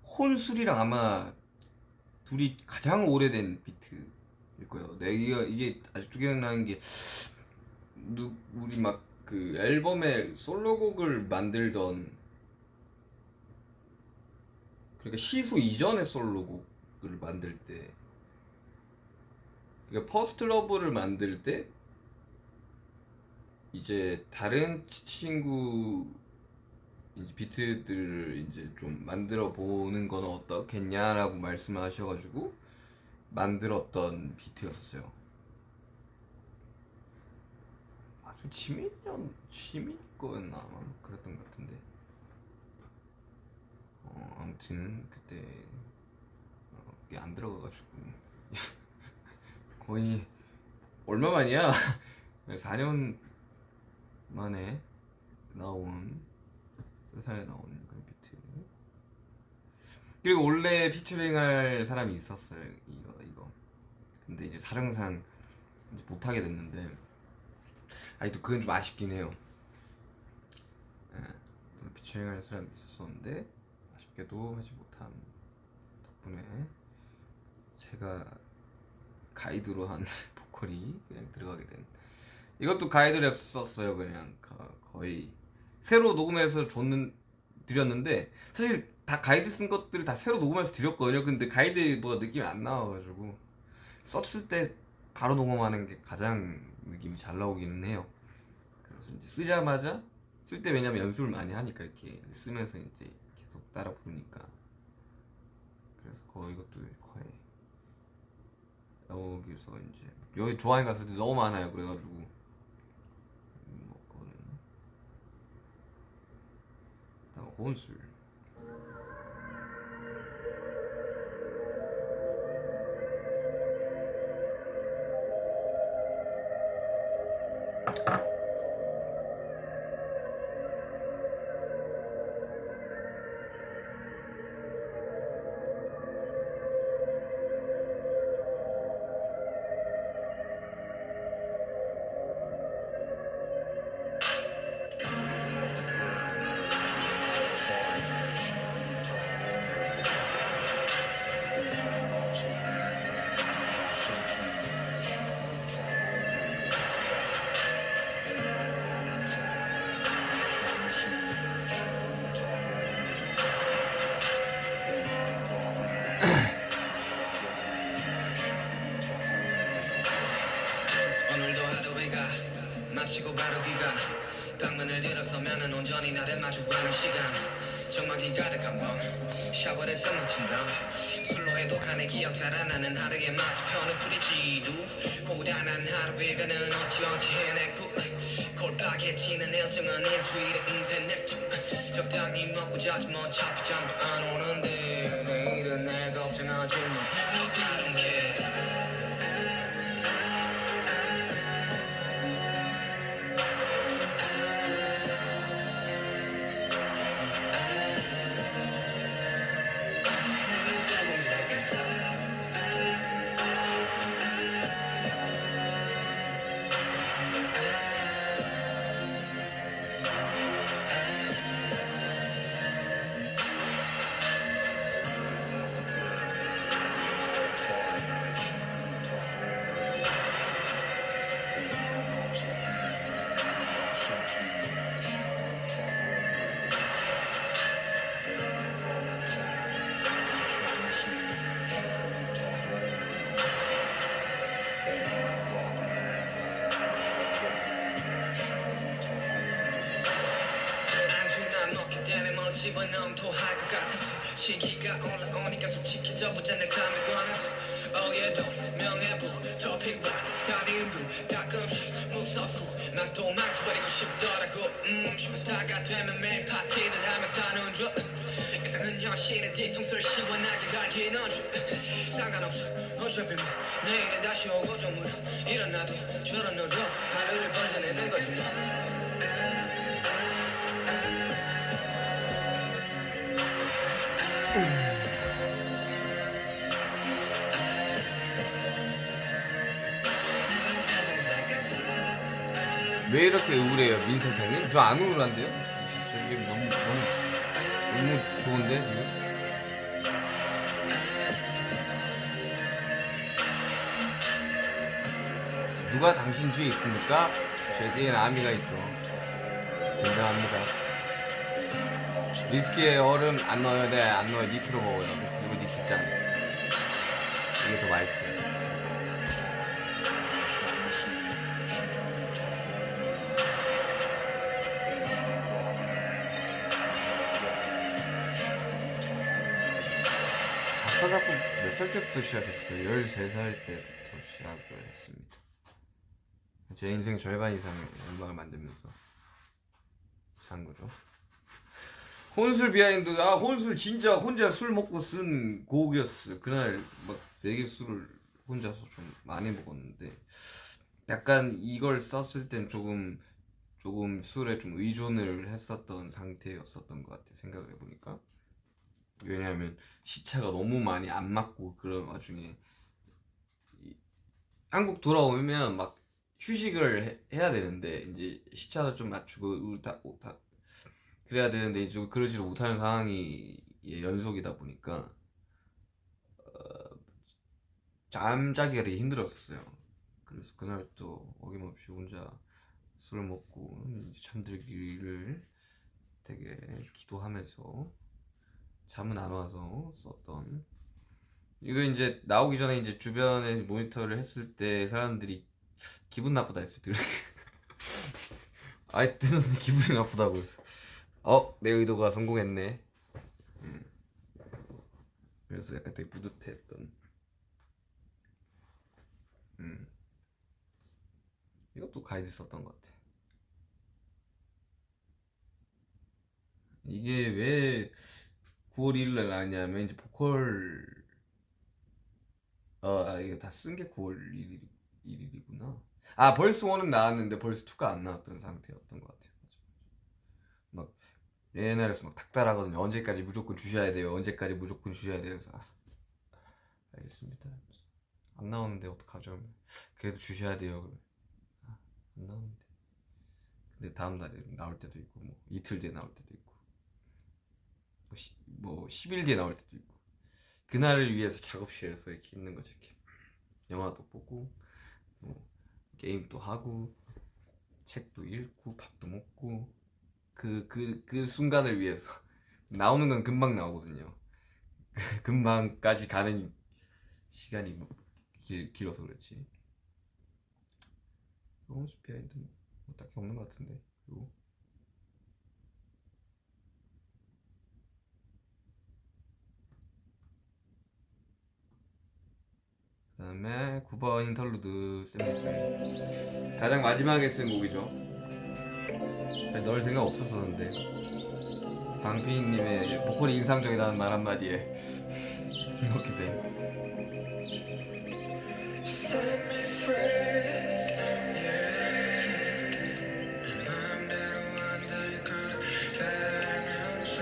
혼술이랑 아마 둘이 가장 오래된 비트일 거예요. 이게 아직도 기억나는 게 우리 막 그 앨범에 솔로곡을 만들던, 그러니까 시소 이전의 솔로곡을 만들 때, 그러니까 퍼스트 러브를 만들 때 이제 다른 친구 이제 비트들을 이제 좀 만들어 보는 건 어떻겠냐라고 말씀하셔가지고 만들었던 비트였어요. 아주 지민 거였나 아마 그랬던 것 같은데. 아무튼 그때 이게 안 들어가가지고 거의 얼마 만이야? 4년 만에 나온, 세상에 나온 그런 비트. 그리고 원래 피처링할 사람이 있었어요. 이거. 근데 이제 사정상 이제 못하게 됐는데, 또 그건 좀 아쉽긴 해요. 피처링할 사람이 있었었는데 아쉽게도 하지 못한 덕분에 제가 가이드로 한 보컬이 그냥 들어가게 된. 이것도 가이드 랩 썼어요. 그냥 거의 새로 녹음해서 드렸는데, 사실 다 가이드 쓴 것들을 다 새로 녹음해서 드렸거든요. 근데 가이드보다 느낌이 안 나와가지고 썼을 때 바로 녹음하는 게 가장 느낌이 잘 나오기는 해요. 그래서 이제 쓰자마자 쓸 때, 왜냐면 연습을 많이 하니까 이렇게 쓰면서 이제 계속 따라 부르니까. 그래서 이것도 거의 여기서 이제 여기 좋아하는 가수들이 너무 많아요. 그래가지고 그거는 다음 혼술. 오늘도 하루가 마치고 바로 귀가 방문을 들어서면은 온전히 나를 마주하는 시간. 정막이 가득한 밤 샤워를 끝마친 다음 술로 해독하는 기억 잘 안 나는 하루에 마치 편한 술이 지루. 고단한 하루 일과는 어찌어찌 해냈고 골박해지는 일정은 일주일에 음세냈죠. 적당히 먹고 자지 뭐 어차피 잠도 안 오는데 내일은 내 걱정하지 뭐. I don't care. 집어넣으면 토할 것 같았어. 시기가 올라오니까 솔직히 저보자 내 삶에 관했어. 어예도 명예부 더핑과 스타일도 가끔씩 무섭고 막 도망쳐버리고 싶더라고. 슈퍼스타가 되면 매일 파티를 하며 사는 줄. 이상은 현실의 뒤통수를 시원하게 갈기는 줄. 상관없어 어차피 뭐 내일은 다시 오고 좀 물어. 일어나도 저러너도 하루를 번져내는 거지 뭐. 왜 이렇게 우울해요, 민성태님? 저 안 우울한데요? 진짜 이게 너무 좋은데 지금? 누가 당신 뒤에 있습니까? 제 뒤엔 아미가 있죠. 굉장합니다. 위스키에 얼음 안 넣어요? 네, 안 넣어요. 니트로 먹어요. 그리고 니트 짠. 이게 더 맛있어요. 작사 작곡 몇 살 때부터 시작했어요? 13살 때부터 시작을 했습니다. 제 인생 절반 이상의 음악을 만들면서 산 거죠. 혼술 비하인드. 아, 혼술 진짜 혼자 술 먹고 쓴 곡이었어요. 그날 막 되게 술을 혼자서 좀 많이 먹었는데 약간 이걸 썼을 땐 조금 술에 좀 의존을 했었던 상태였었던 것 같아, 생각을 해보니까. 왜냐하면 시차가 너무 많이 안 맞고 그런 와중에 한국 돌아오면 막 휴식을 해야 되는데 이제 시차도 좀 맞추고 우리 다 그래야 되는데 이제 그러지를 못하는 상황이 연속이다 보니까 잠자기가 되게 힘들었었어요. 그래서 그날 또 어김없이 혼자 술을 먹고 잠들기를 되게 기도하면서 잠은 안 와서 썼던. 이거 이제 나오기 전에 이제 주변에 모니터를 했을 때 사람들이 기분 나쁘다 했어요. 아이 뜨는데 기분이 나쁘다고 해서 내 의도가 성공했네. 그래서 약간 되게 뿌듯했던. 이것도 가이드 썼던 것 같아. 이게 왜 9월 1일날 나왔냐면 이제 보컬 이거 다 쓴 게 9월 1일이구나. 아, 벌스 1은 나왔는데 벌스 2가 안 나왔던 상태였던 것 같아요. 막 옛날에서 막 닥달하거든요. 언제까지 무조건 주셔야 돼요. 언제까지 무조건 주셔야 돼요. 그래서 알겠습니다. 안 나오는데 어떡하죠? 그래도 주셔야 돼요. 안 나오는데. 근데 다음 날에 나올 때도 있고 뭐 이틀 뒤에 나올 때도 있고 뭐 10일 뒤에 나올 때도 있고 그날을 위해서 작업실에서 이렇게 있는 거죠. 이렇게 영화도 보고 뭐 게임도 하고 책도 읽고 밥도 먹고 그 순간을 위해서. 나오는 건 금방 나오거든요. 금방까지 가는 시간이 뭐 길어서 그렇지. 홈스 비하인드는 뭐 딱히 없는 것 같은데. 그리고 그 다음에 9번 인터루드 세미스리 가장 마지막에 쓴 곡이죠. 잘 넣을 생각 없었었는데 방피님의 보컬이 인상적이라는 말 한마디에 넣게 된. Set me free, yeah. 내 맘대로 안 될 걸 알면서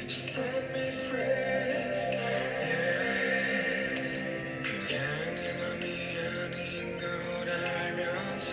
Set me free, yeah. 그게 내 맘이 아닌 걸 알면서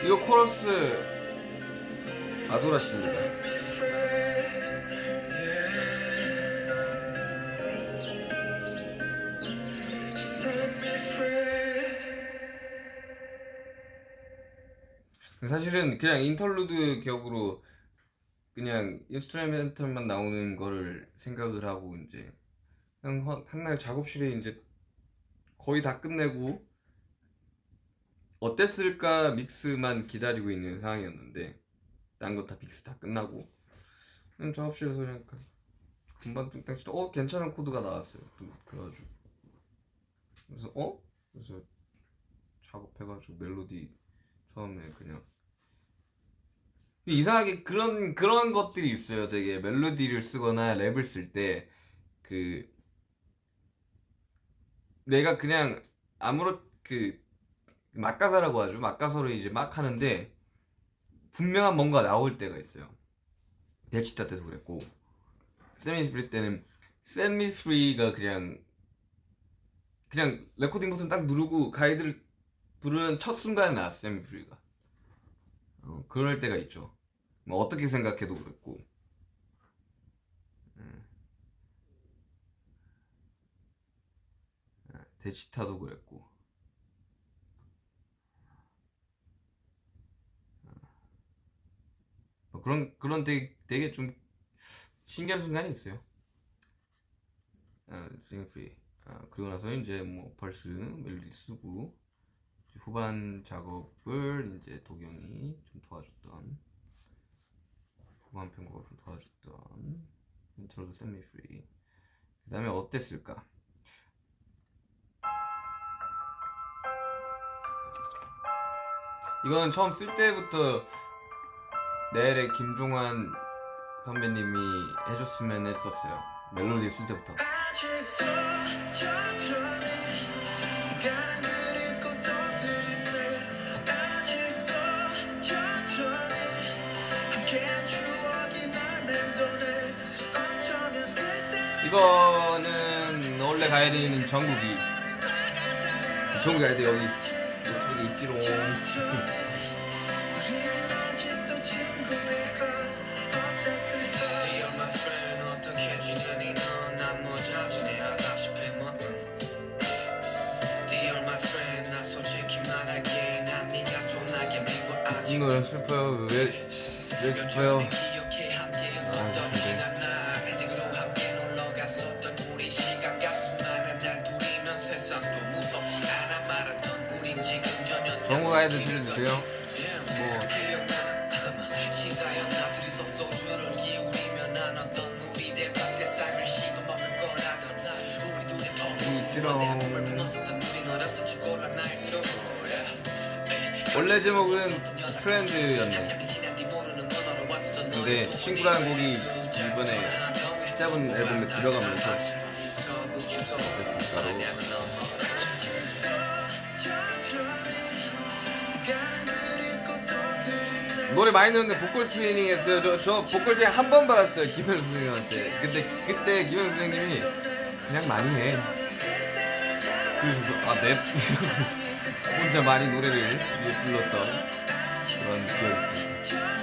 이거 코러스 아도라씨입니다. 사실은 그냥 인터루드 격으로 그냥 인스트루멘탈만 나오는 거를 생각을 하고 이제 그냥 한날 작업실에 이제 거의 다 끝내고 어땠을까 믹스만 기다리고 있는 상황이었는데 딴 거 다 믹스 다 끝나고 그냥 작업실에서 그냥 금방 뚱땅 치다 괜찮은 코드가 나왔어요. 그래가지고 그래서 작업해가지고 멜로디 처음에 그냥 이상하게 그런 것들이 있어요. 되게 멜로디를 쓰거나 랩을 쓸 때 내가 그냥 막가사라고 하죠. 막가사로 이제 막 하는데 분명한 뭔가 나올 때가 있어요. 데치타 때도 그랬고 세미프리 때는 세미프리가 그냥 레코딩 버튼 딱 누르고 가이드를 부르는 첫 순간에 나왔어. 세미프리가 그럴 때가 있죠. 뭐 어떻게 생각해도 그랬고 데치타도 그랬고 그런 되게 좀 신기한 순간이 있어요. 싱글프리 그리고 나서 이제 뭐 벌스 멜로디 쓰고 후반 작업을 이제 도경이 좀 도와줬던 후반 편곡을 좀 도와줬던 인트로도 셋미 프리. 그 다음에 어땠을까? 이거는 처음 쓸 때부터 내일의 김종환 선배님이 해줬으면 했었어요. 멜로디 쓸 때부터. 이거는 원래 가야되는 전국이 가야 돼. 여기 이쪽에 있지롱. 이 노래 슬퍼요. 왜 슬퍼요? 정우 가이드 들려주세요. 원래 제목은 프렌드였네. 근데 친구라는 곡이 이번에 세븐 앨범에 들어가면서 노래 많이 넣었는데 보컬 트레이닝 했어요. 저 보컬 트레이닝 한 번 받았어요. 김현우 선생님한테. 근데 그때 김현우 선생님이 그냥 많이 해. 그래서 랩 혼자 많이 노래를 불렀던 그런 기억이 있습니다.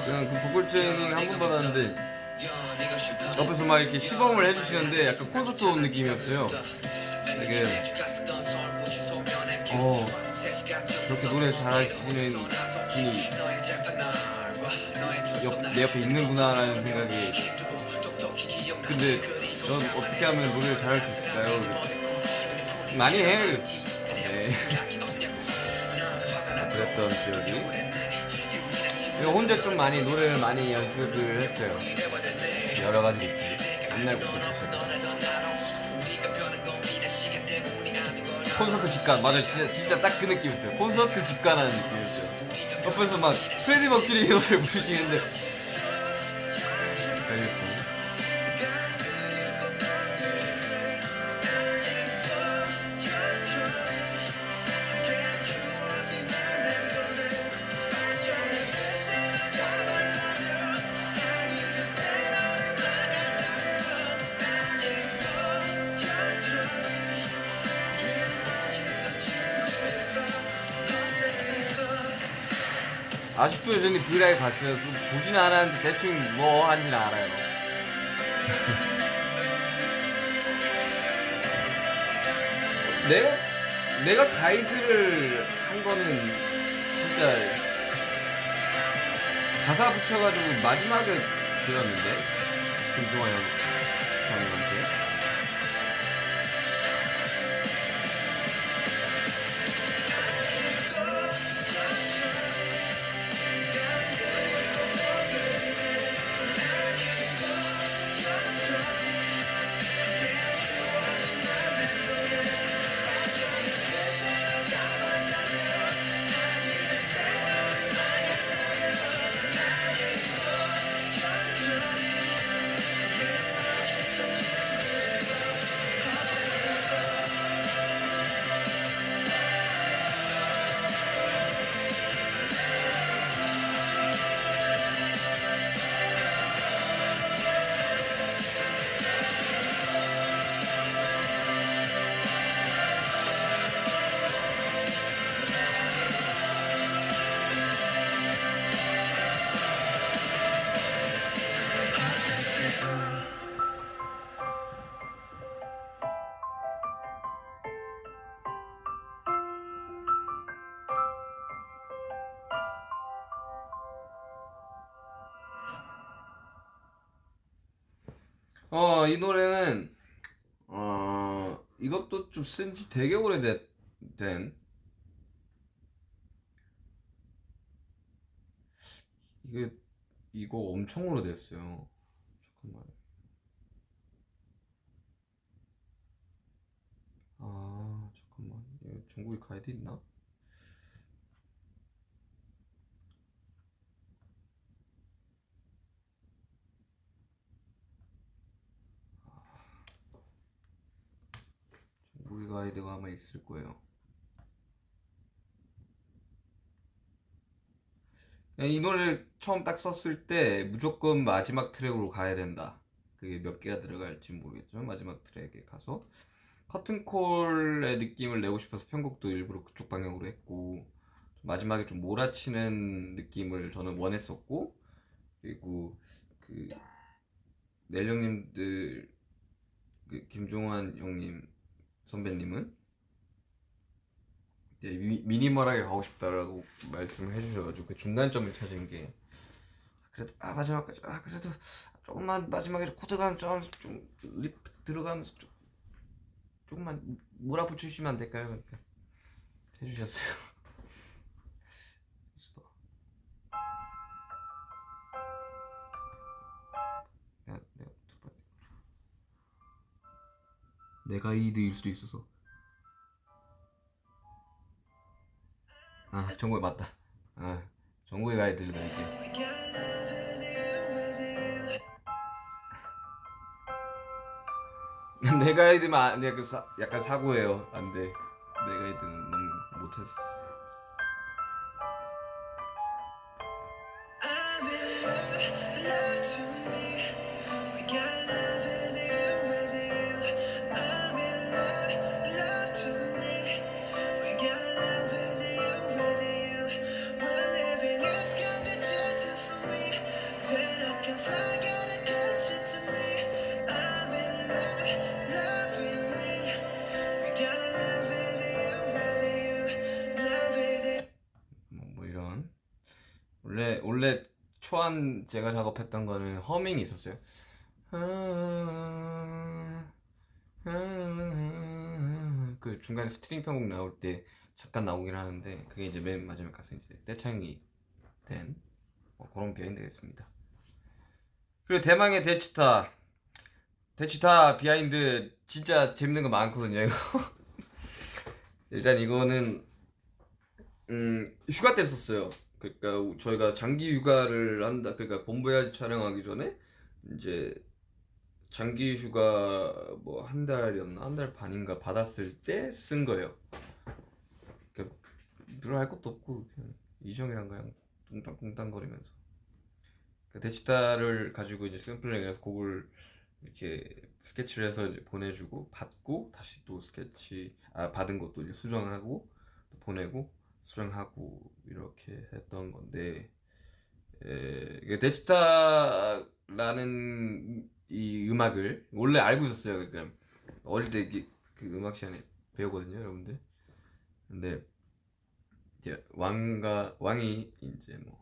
그냥 그 보컬 트레이닝 한 번 받았는데 옆에서 막 이렇게 시범을 해주시는데 약간 콘서트 온 느낌이었어요. 되게 저렇게 노래 잘하시는 분이 내 옆에 있는구나라는 생각이. 근데 전 어떻게 하면 노래를 잘할 수 있을까요? 많이 해. 그랬던 기억이. 혼자 좀 많이 노래를 많이 연습을 했어요. 여러 가지 옛날부터 콘서트 직관. 맞아요. 진짜 딱 그 느낌이었어요. 콘서트 직관하는 느낌이었어요. 옆에서 막 프레디 머큐리 노래 부르시는데 아직도 여전히 브이라이브 봤어요. 보지는 않았는데 대충 뭐 하는지는 알아요. 내가 가이드를 한 거는 진짜 가사 붙여가지고 마지막에 들었는데 김종환 형님한테. 이 노래는 이것도 좀 쓴 지 되게 오래된 이거 엄청 오래됐어요. 잠깐만. 잠깐만. 이거 전국에 가이드 있나? 전국에 가이드가 아마 있을 거예요. 이 노래를 처음 딱 썼을 때 무조건 마지막 트랙으로 가야 된다. 그게 몇 개가 들어갈지 모르겠지만 마지막 트랙에 가서 커튼콜의 느낌을 내고 싶어서 편곡도 일부러 그쪽 방향으로 했고, 마지막에 좀 몰아치는 느낌을 저는 원했었고, 그리고 그 넬령님들, 그 김종환 형님 선배님은 이제 미니멀하게 가고 싶다라고 말씀을 해주셔가지고 그 중간점을 찾은 게, 그래도 마지막까지 그래도 조금만 마지막에 코드감 좀립 들어가면서 조금만 몰아붙이시면 안 될까요? 그러니까 해주셨어요. 내가 이드일 수도 있어서. 정국이 맞다. 정국이 가이드 들려드릴게요. 내 가이드만 약간 사고예요. 안 돼. 내 가이드는 너무 못했었어. 뭐 이런. 원래 초안 제가 작업했던 거는 허밍이 있었어요. 그 중간에 스트링 편곡 나올 때 잠깐 나오긴 하는데, 그게 이제 맨 마지막에 가서 이제 떼창이 된 그런 비하인드가 있습니다. 그리고 대망의 데치타 비하인드 진짜 재밌는 거 많거든요. 이거 일단 이거는 휴가 때 썼어요. 그러니까 저희가 장기 휴가를 한다. 그러니까 본부야지 촬영하기 전에 이제 장기 휴가 뭐 한 달이었나, 한 달 반인가 받았을 때 쓴 거예요. 그러니까 별로 할 것도 없고 그냥 이정이랑 그냥 뚱땅뚱땅거리면서, 그러니까 데치타를 가지고 이제 샘플링해서 곡을 이렇게 스케치를 해서 이제 보내주고, 받고 다시 또 받은 것도 이제 수정하고 또 보내고, 수령하고 이렇게 했던 건데, 이게 데지타라는 이 음악을 원래 알고 있었어요. 그러니까 어릴 때 그 음악 시간에 배우거든요, 여러분들. 근데 이제 왕이 이제 뭐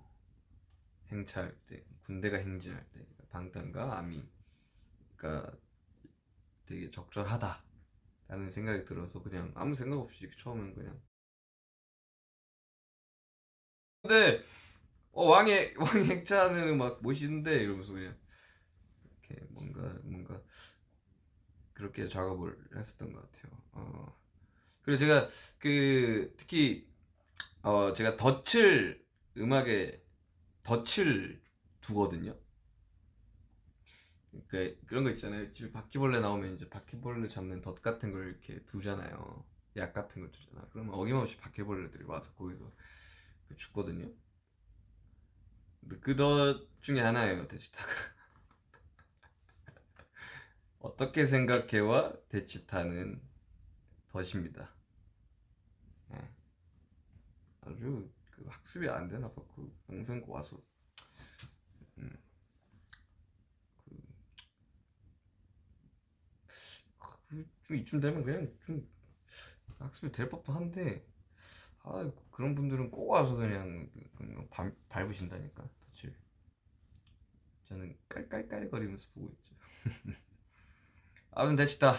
행차할 때, 군대가 행진할 때 방탄과 아미가 되게 적절하다라는 생각이 들어서 그냥 아무 생각 없이 처음엔 그냥. 근데 왕이 행차하는 음악 멋있는데 이러면서 그냥 이렇게 뭔가 그렇게 작업을 했었던 것 같아요. 그리고 제가 그 특히 제가 덫을 음악에 덫을 두거든요. 그러니까 그런 거 있잖아요. 집에 바퀴벌레 나오면 이제 바퀴벌레 잡는 덫 같은 걸 이렇게 두잖아요. 약 같은 걸 두잖아. 그러면 어김없이 바퀴벌레들이 와서 거기서 죽거든요. 근데 그 덫 중에 하나예요, 데지타가. 어떻게 생각해와 데지타는 덫입니다. 예. 아주 그 학습이 안 되나 봐. 그 영상 와서 음, 좀 이쯤 되면 그냥 좀 학습이 될 법도 한데, 그런 분들은 꼭 와서 그냥 밟으신다니까 덫을. 저는 깔깔깔거리면서 보고 있죠. 아무튼 데지타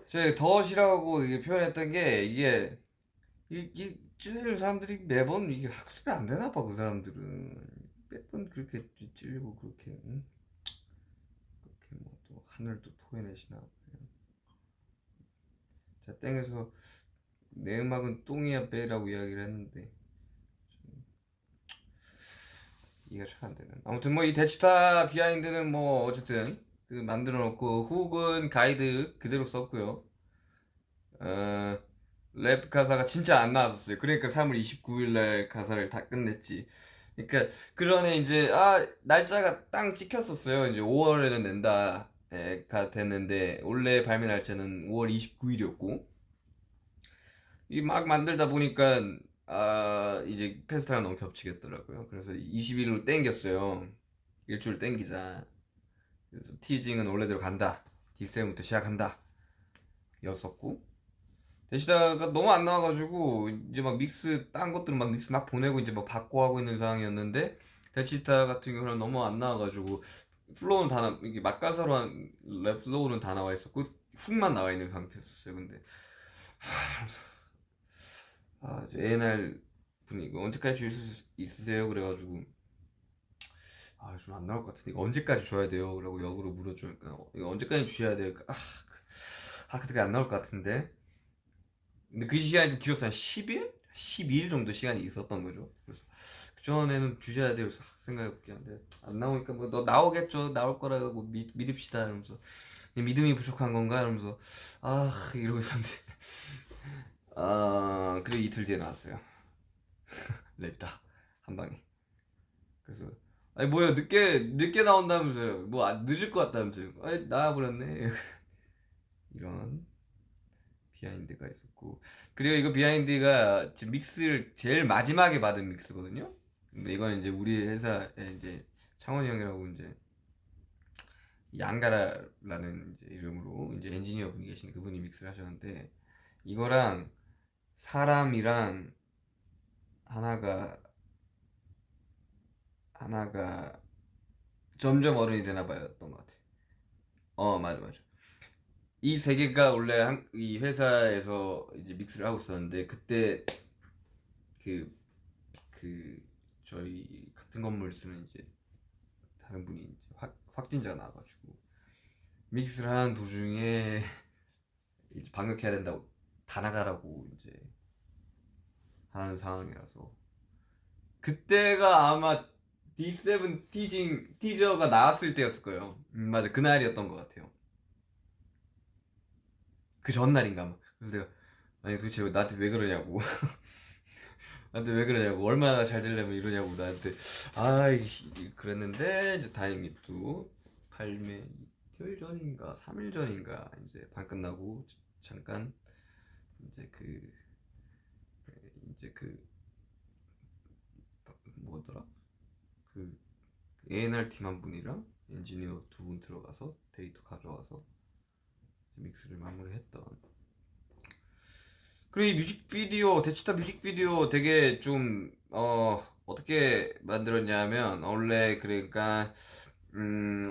제가 더 싫어하고 이게 표현했던 게 이게 찔리는 사람들이 매번 이게 학습이 안 되나 봐. 그 사람들은 매번 그렇게 찔리고 그렇게 응? 그렇게 뭐 또 하늘도 토해내시나. 자 땡에서 내 음악은 똥이야 빼라고 이야기를 했는데 이해가 잘 안 되는. 아무튼 뭐 이 대치타 비하인드는 뭐 어쨌든 그 만들어 놓고 훅은 가이드 그대로 썼고요. 랩 가사가 진짜 안 나왔었어요. 그러니까 3월 29일 날 가사를 다 끝냈지. 그러니까 그 전에 이제 날짜가 땅 찍혔었어요. 이제 5월에는 낸다가 됐는데 원래 발매 날짜는 5월 29일이었고 이 막 만들다 보니까 이제 페스타랑 너무 겹치겠더라고요. 그래서 20일로 땡겼어요. 일주일 땡기자. 그래서 티징은 원래대로 간다. D7부터 시작한다. 였었고 대시다가 너무 안 나와가지고 이제 막 믹스 딴 것들은 막 믹스 막 보내고 이제 막 바꿔 하고 있는 상황이었는데 대치타 같은 경우는 너무 안 나와가지고 플로우는 이게 막가사로 한 랩 플로우는 다 나와 있었고 훅만 나와 있는 상태였었어요. 근데 A&R 분이 이거 언제까지 줄 수 있으세요? 그래가지고 좀 안 나올 것 같은데 이거 언제까지 줘야 돼요? 라고 역으로 물어주니까 이거 언제까지 주셔야 돼요? 그때가 안 나올 것 같은데 근데 그 시간이 좀 길었어요. 한 10일? 12일 정도 시간이 있었던 거죠. 그래서 그전에는 주셔야 돼요. 생각해볼게. 근데 안 나오니까 뭐 너 나오겠죠. 나올 거라고 믿읍시다. 이러면서 믿음이 부족한 건가? 이러면서 이러고 있었는데 그리고 이틀 뒤에 나왔어요. 랩다 한 방에. 그래서 아니 뭐야 늦게 나온다면서요. 뭐 늦을 것 같다면서요. 아니 나와버렸네. 이런 비하인드가 있었고 그리고 이거 비하인드가 지금 믹스를 제일 마지막에 받은 믹스거든요. 근데 이건 이제 우리 회사에 이제 창원이 형이라고 이제 양가라라는 이제 이름으로 이제 엔지니어 분이 계신데 그분이 믹스를 하셨는데 이거랑 사람이랑 하나가 점점 어른이 되나 봐였던 것 같아. 맞아. 이 세 개가 원래 이 회사에서 이제 믹스를 하고 있었는데 그때 그 저희 같은 건물 쓰는 이제 다른 분이 이제 확진자가 나와가지고 믹스를 하는 도중에 이제 방역해야 된다고 다 나가라고 이제 하는 상황이라서 그때가 아마 D7 티저가 나왔을 때였을 거예요. 맞아 그날이었던 것 같아요. 그 전날인가 아마. 그래서 내가 아니 도대체 나한테 왜 그러냐고 나한테 왜 그러냐고 얼마나 잘 되려면 이러냐고 나한테 그랬는데 이제 다행히 또 발매 이틀 전인가 3일 전인가 이제 반 끝나고 잠깐 이제 뭐더라 그 A&R 팀 한 분이랑 엔지니어 두 분 들어가서 데이터 가져와서 믹스를 마무리했던. 그리고 이 뮤직비디오 대치타 뮤직비디오 되게 좀 어떻게 만들었냐면 원래 그러니까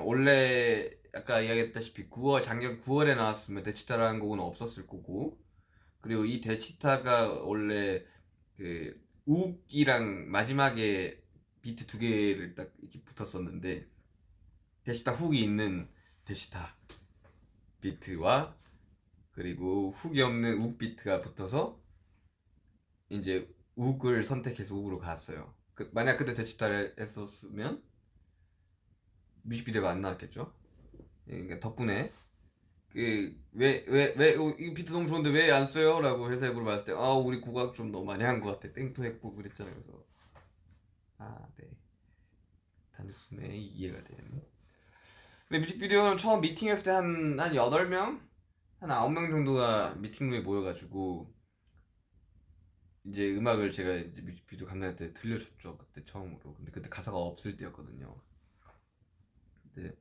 원래 아까 이야기했다시피 작년 9월에 나왔으면 대치타라는 곡은 없었을 거고 그리고 이 대치타가 원래 그 욱이랑 마지막에 비트 두 개를 딱 이렇게 붙었었는데 대치타 훅이 있는 대치타 비트와 그리고 훅이 없는 욱 비트가 붙어서 이제 욱을 선택해서 욱으로 갔어요. 만약 그때 대치타를 했었으면 뮤직비디오가 안 나왔겠죠. 그러니까 덕분에 이 비트 너무 좋은데 왜 안 써요? 라고 회사에 물어봤을 때 우리 국악 좀 너무 많이 한 것 같아. 땡도 했고 그랬잖아요. 그래서 네 단순히 이해가 되는. 근데 뮤직비디오는 처음 미팅했을 때 한 8명? 한 9명 정도가 미팅룸에 모여가지고 이제 음악을 제가 이제 뮤직비디오 감독한테 들려줬죠. 그때 처음으로. 근데 그때 가사가 없을 때였거든요. 근데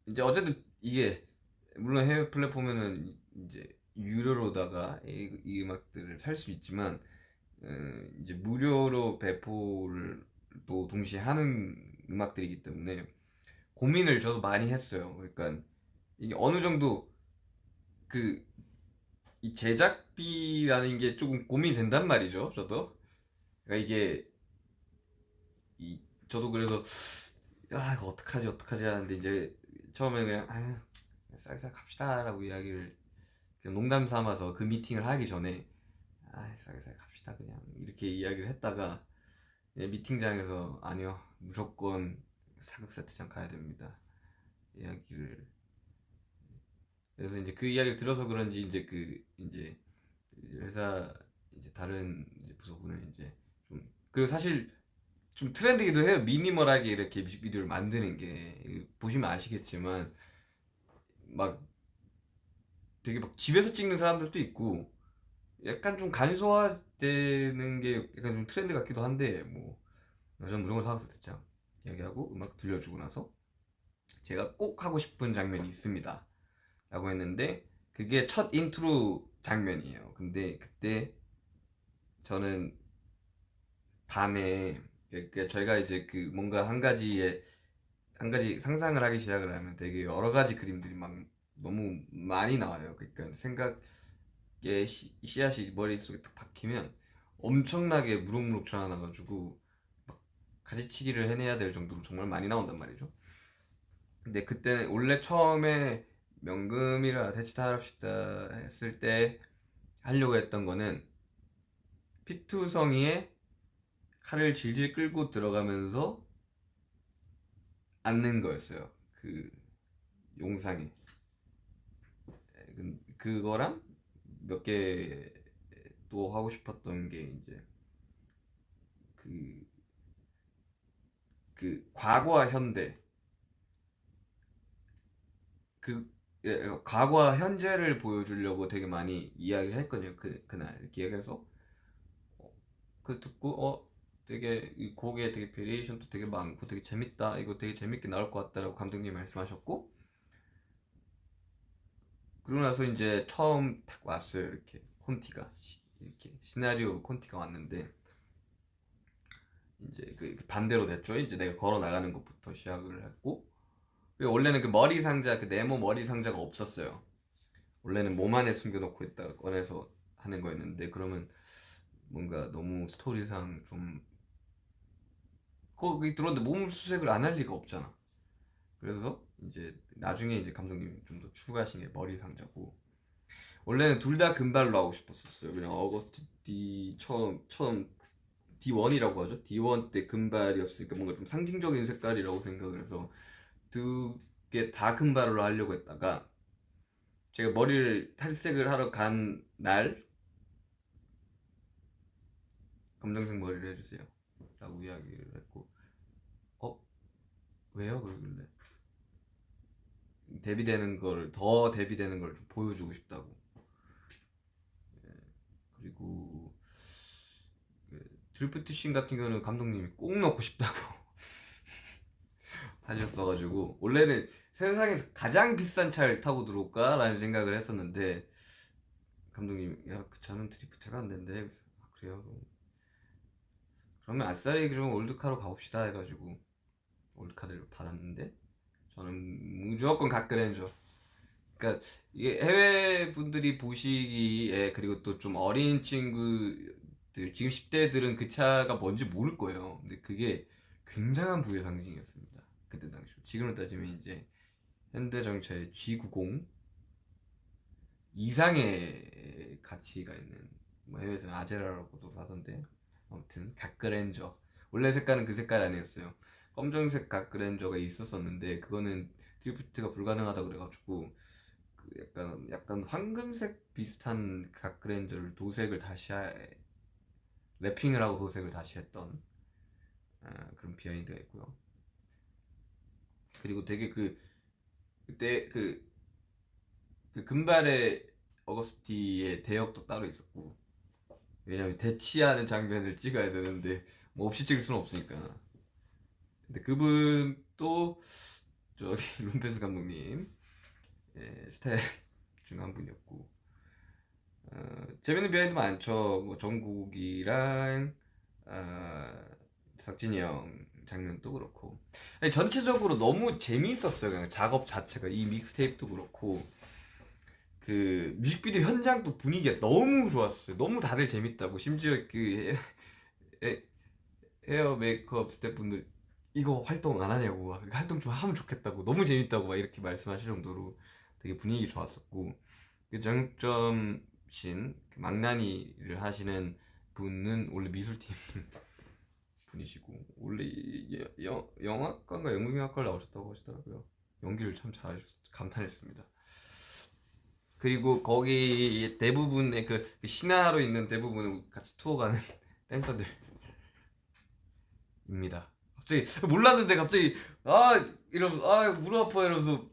이제 어쨌든 이게 물론 해외 플랫폼에는 이제 유료로다가 이 음악들을 살 수 있지만 이제 무료로 배포를 또 동시에 하는 음악들이기 때문에 고민을 저도 많이 했어요. 그러니까 이게 어느 정도 그 이 제작비라는 게 조금 고민이 된단 말이죠. 저도 그러니까 이게 이 저도 그래서 이거 어떡하지 하는데 이제 처음에 그냥 쌀쌀 갑시다라고 이야기를 그냥 농담 삼아서 그 미팅을 하기 전에 쌀쌀 갑시다 그냥 이렇게 이야기를 했다가 이제 미팅장에서 아니요 무조건 사극 세트장 가야 됩니다 이야기를 그래서 이제 그 이야기를 들어서 그런지 이제 이제 회사 이제 다른 이제 부서분은 이제 좀 그리고 사실 좀 트렌드기도 해요. 미니멀하게 이렇게 뮤직비디오를 만드는 게 보시면 아시겠지만 막 되게 막 집에서 찍는 사람들도 있고 약간 좀 간소화되는 게 약간 좀 트렌드 같기도 한데 뭐 저는 무조건 사서 듣자 이야기하고 음악 들려주고 나서 제가 꼭 하고 싶은 장면이 있습니다 라고 했는데 그게 첫 인트로 장면이에요. 근데 그때 저는 밤에 그러니까 저희가 이제 그 뭔가 한 가지 상상을 하기 시작을 하면 되게 여러 가지 그림들이 막 너무 많이 나와요. 그러니까 생각의 씨앗이 머릿속에 딱 박히면 엄청나게 무럭무럭 자라나가지고 막 가지치기를 해내야 될 정도로 정말 많이 나온단 말이죠. 근데 그때 원래 처음에 명금이라 대치타 합시다 했을 때 하려고 했던 거는 피투성이의 칼을 질질 끌고 들어가면서 앉는 거였어요. 그 용상에 그거랑 몇 개 또 하고 싶었던 게 이제 그, 그 과거와 현대 그 과거와 현재를 보여주려고 되게 많이 이야기를 했거든요. 그날 이렇게 얘기해서 그 듣고 되게 이 곡에 되게 베리에이션도 되게 많고 되게 재밌다 이거 되게 재밌게 나올 것 같다라고 감독님이 말씀하셨고 그러고 나서 이제 처음 딱 왔어요. 이렇게 콘티가 이렇게 시나리오 콘티가 왔는데 이제 그 반대로 됐죠. 이제 내가 걸어 나가는 것부터 시작을 했고 그리고 원래는 그 머리 상자 그 네모 머리 상자가 없었어요. 원래는 몸 안에 숨겨놓고 있다가 꺼내서 하는 거였는데 그러면 뭔가 너무 스토리상 좀 거기 들었는데 몸 수색을 안 할 리가 없잖아. 그래서 이제 나중에 이제 감독님이 좀 더 추가하신 게 머리 상자고 원래는 둘 다 금발로 하고 싶었었어요. 그냥 어거스트 D 처음 D1이라고 하죠. D1 때 금발이었으니까 뭔가 좀 상징적인 색깔이라고 생각을 해서 두 개 다 금발로 하려고 했다가 제가 머리를 탈색을 하러 간 날 검정색 머리를 해주세요 라고 이야기를 했고 왜요? 그러길래 더 데뷔되는 걸 좀 보여주고 싶다고 그리고 그 드리프트씬 같은 경우는 감독님이 꼭 넣고 싶다고 하셨어가지고 원래는 세상에서 가장 비싼 차를 타고 들어올까? 라는 생각을 했었는데 감독님이 야그 차는 드리프트가 안 된대. 그래서 그래요? 그러면 아싸리 그러면 올드카로 가봅시다 해가지고 올드카를 받았는데 저는 무조건 갓그랜저 그러니까 이게 해외 분들이 보시기에 그리고 또 좀 어린 친구들 지금 10대들은 그 차가 뭔지 모를 거예요. 근데 그게 굉장한 부의 상징이었습니다. 그때 당시. 지금으로 따지면 이제 현대자동차의 G90 이상의 가치가 있는 뭐 해외에서는 아제라라고도 하던데 아무튼 갓그랜저 원래 색깔은 그 색깔 아니었어요. 검정색 갓그랜저가 있었었는데 그거는 드리프트가 불가능하다 그래가지고 그 약간 황금색 비슷한 갓그랜저를 도색을 다시 랩핑을 하고 도색을 다시 했던 그런 비하인드가 있고요. 그리고 되게 그때 그 금발의 어거스티의 대역도 따로 있었고 왜냐면 대치하는 장면을 찍어야 되는데 뭐 없이 찍을 수는 없으니까 근데 그분도 저기 룸페스 감독님 스텝 중 한 분이었고 재밌는 비하인드 많죠. 뭐 정국이랑 석진이 형 장면도 그렇고 아니, 전체적으로 너무 재미있었어요. 그냥 작업 자체가 이 믹스테이프도 그렇고 그 뮤직비디오 현장도 분위기가 너무 좋았어요. 너무 다들 재밌다고 심지어 그 헤어 메이크업 스태프분들 이거 활동 안 하냐고 활동 좀 하면 좋겠다고 너무 재밌다고 막 이렇게 말씀하실 정도로 되게 분위기 좋았었고 그 정점신 그 망나니를 하시는 분은 원래 미술팀 분이시고 원래 영화과인가 연극영화과를 나오셨다고 하시더라고요. 연기를 참 잘하셔서 감탄했습니다. 그리고 거기 대부분의 그 신화로 있는 대부분은 같이 투어 가는 댄서들입니다. 갑자기 몰랐는데 갑자기 이러면서 무릎 아파 이러면서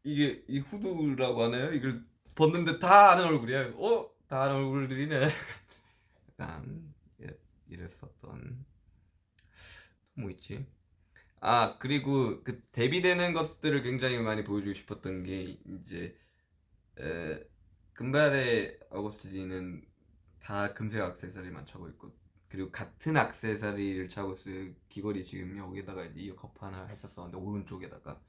이게 이 후드라고 하나요? 이걸 벗는데 다 아는 얼굴이야. 다 아는 얼굴들이네. 약간 이랬었던 또 뭐 있지? 그리고 그 데뷔되는 것들을 굉장히 많이 보여주고 싶었던 게 이제 금발의 어거스트 D는 다 금색 액세서리만 차고 있고 그리고 같은 액세서리를 차고 있어요. 귀걸이 지금 여기다가 이제 이어커프 하나 했었었는데 오른쪽에다가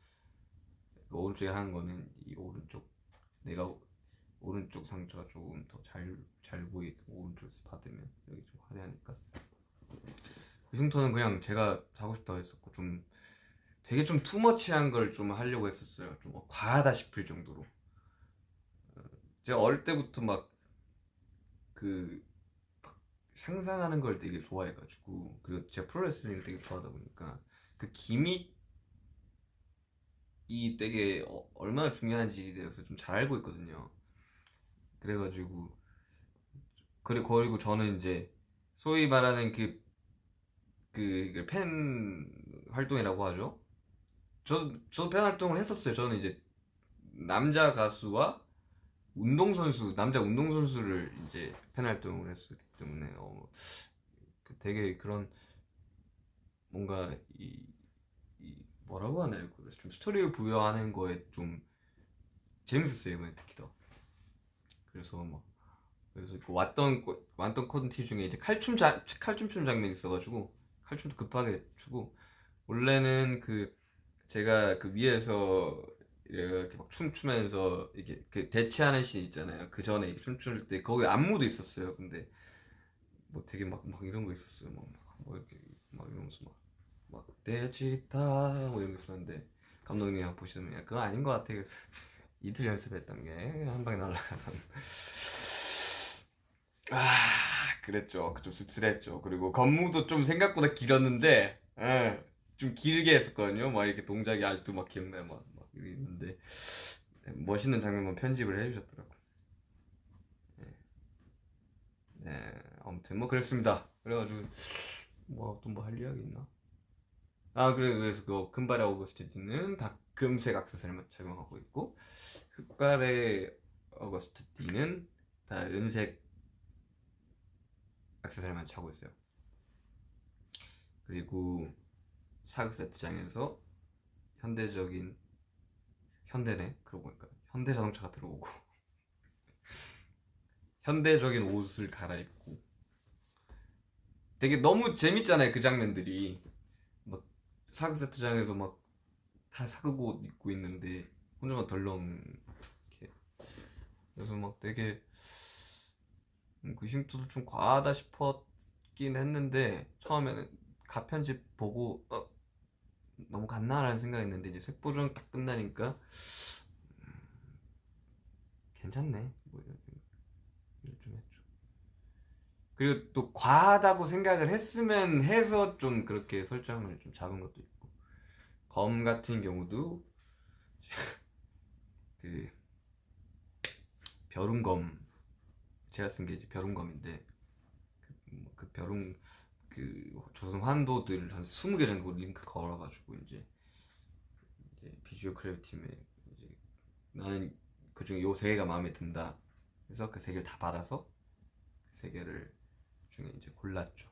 그 오른쪽에 하는 거는 이 오른쪽 내가 오른쪽 상처가 조금 더 잘 보이게 오른쪽에서 받으면 여기 좀 화려하니까 그 흉터는 그냥 제가 하고 싶다고 했었고 좀 되게 좀 투머치한 걸 좀 하려고 했었어요. 좀 과하다 싶을 정도로 제가 어릴 때부터 막 상상하는 걸 되게 좋아해가지고 그리고 제가 프로레슬링을 되게 좋아하다 보니까 그 기믹이 되게 얼마나 중요한지에 대해서 좀 잘 알고 있거든요. 그래가지고 그리고 저는 이제 소위 말하는 팬 활동이라고 하죠. 저도 팬 활동을 했었어요. 저는 이제 남자 가수와 남자 운동선수를 이제 팬 활동을 했었기 때문에 되게 그런 뭔가 이 뭐라고 하나요? 좀 스토리를 부여하는 거에 좀 재밌었어요. 이번에 특히 더 그래서 그 왔던 콘티 중에 이제 칼춤 추는 장면이 있어가지고 칼춤도 급하게 추고 원래는 제가 그 위에서 이렇게 막 춤추면서 이렇게 그 대치하는 씬 있잖아요. 그 전에 이렇게 춤출 때 거기 안무도 있었어요. 근데 뭐 되게 막 이런 거 있었어요. 이렇게 막 이러면서 막 대치타 뭐 이런 거 있었는데 감독님이 한번 보시면 그거 아닌 것 같아. 그래서 이틀 연습했던 게 한 방에 날아가던 그랬죠. 좀 씁쓸했죠. 그리고 건무도 좀 생각보다 길었는데 좀 길게 했었거든요. 막 이렇게 동작이 아직도 막 기억나요. 막 이랬는데 멋있는 장면만 편집을 해주셨더라고요. 네, 아무튼 뭐 그랬습니다. 그래가지고 또 뭐 할 이야기 있나? 그래서 그 금발의 어거스트 D는 다 금색 액세서리만 착용하고 있고 흑발의 어거스트 D는 다 은색 액세서리만 차고 있어요. 그리고 사극 세트장에서 현대네 그러고 보니까 현대자동차가 들어오고 현대적인 옷을 갈아입고 되게 너무 재밌잖아요. 그 장면들이 막 사극 세트장에서 막 다 사극 옷 입고 있는데 혼자만 덜렁 이렇게 그래서 막 되게 그 흉터도 좀 과하다 싶었긴 했는데 처음에는 가편집 보고 너무 갔나라는 생각했는데 이제 색보정 딱 끝나니까 괜찮네 뭐 이런 좀 했죠. 그리고 또 과하다고 생각을 했으면 해서 좀 그렇게 설정을 좀 잡은 것도 있고 검 같은 경우도 그 벼룬검 제가 쓴 게 이제 벼룬검인데 그 벼룬 조선 환도들 한 20개 정도 링크 걸어가지고 이제 비주얼 크리에이터 팀에 이제 나는 그 중에 요 3개가 마음에 든다 그래서 그 3개를 다 받아서 그 3개를 중에 이제 골랐죠.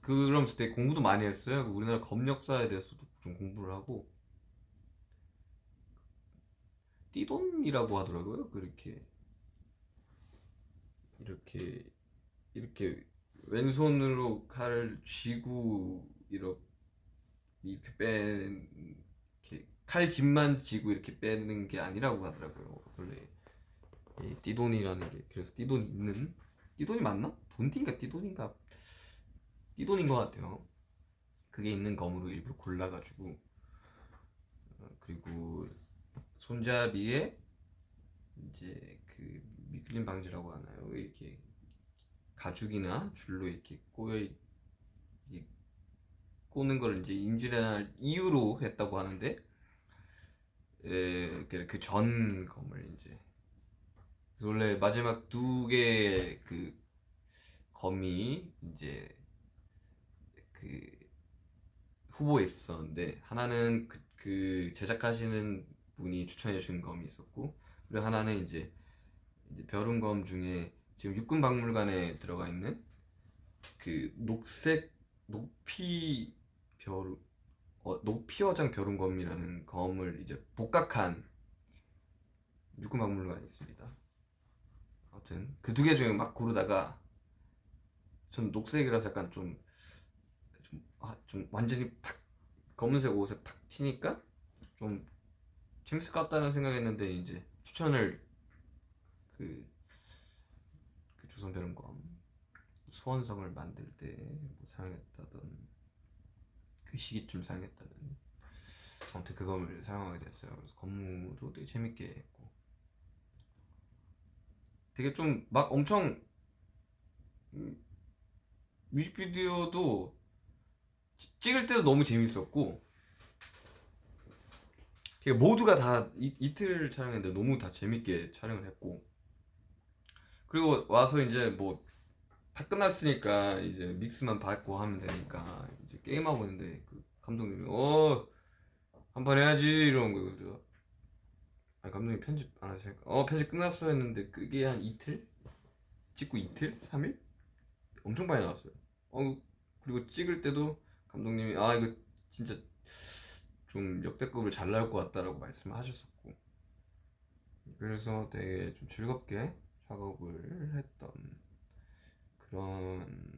그러면서 되게 공부도 많이 했어요. 우리나라 검 역사에 대해서도 좀 공부를 하고 띠돈이라고 하더라고요. 이렇게 이렇게 왼손으로 칼을 쥐고 이렇게 이렇게 칼집만 쥐고 이렇게 빼는 게 아니라고 하더라고요. 원래 이 띠돈이라는 게, 그래서 띠돈이 있는, 띠돈이 맞나? 돈띠인가 띠돈인가? 띠돈인 것 같아요. 그게 있는 검으로 일부러 골라가지고 그리고 손잡이에 이제 그 미끌림 방지라고 하나요? 이렇게 가죽이나 줄로 이렇게 꼬는 걸 이제 임질할 이유로 했다고 하는데, 그 전 검을 이제, 그래서 원래 마지막 두 개의 그 검이 이제 그 후보에 있었는데, 하나는 그 제작하시는 분이 추천해 준 검이 있었고, 그리고 하나는 이제 벼룬검 중에 지금 육군박물관에 들어가 있는 그 녹색 높이어장 벼룬검이라는 검을 이제 복각한 육군박물관에 있습니다. 아무튼 그 두 개 중에 막 고르다가 전 녹색이라서 약간 좀 완전히 팍 검은색 옷에 팍 튀니까 좀 재밌을 것 같다는 생각했는데, 이제 추천을 그 조선벼룬검 수원성을 만들 때 뭐 사용했다던 그 시기쯤 사용했다던, 아무튼 그검을 사용하게 됐어요. 그래서 검무도 되게 재밌게 했고, 되게 좀 막 엄청 뮤직비디오도 찍을 때도 너무 재밌었고, 되게 모두가 다 이틀 촬영했는데 너무 다 재밌게 촬영을 했고, 그리고 와서 이제 뭐 다 끝났으니까 이제 믹스만 받고 하면 되니까 이제 게임하고 있는데 그 감독님이 한판 해야지 이러는 거예요. 그래서 감독님 편집 안 하시니까 편집 끝났어 했는데, 그게 한 이틀? 찍고 이틀? 3일? 엄청 많이 나왔어요. 그리고 찍을 때도 감독님이 이거 진짜 좀 역대급을 잘 나올 것 같다라고 말씀을 하셨었고, 그래서 되게 좀 즐겁게 작업을 했던 그런,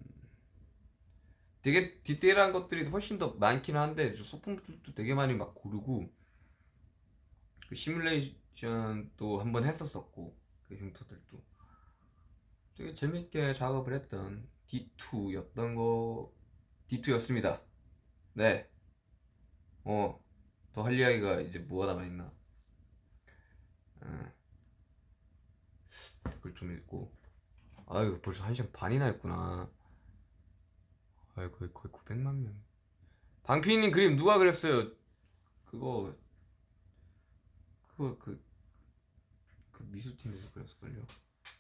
되게 디테일한 것들이 훨씬 더 많긴 한데 소품들도 되게 많이 막 고르고, 그 시뮬레이션도 한번 했었었고, 그 흉터들도 되게 재밌게 작업을 했던 D2였습니다. 네. 더 할 이야기가 이제 뭐가 남아있나. 댓글 좀 읽고. 아이고, 벌써 1시간 반이나 했구나. 거의 900만 명. 방피님 그림 누가 그렸어요? 그거 그 미술팀에서 그렸을걸요.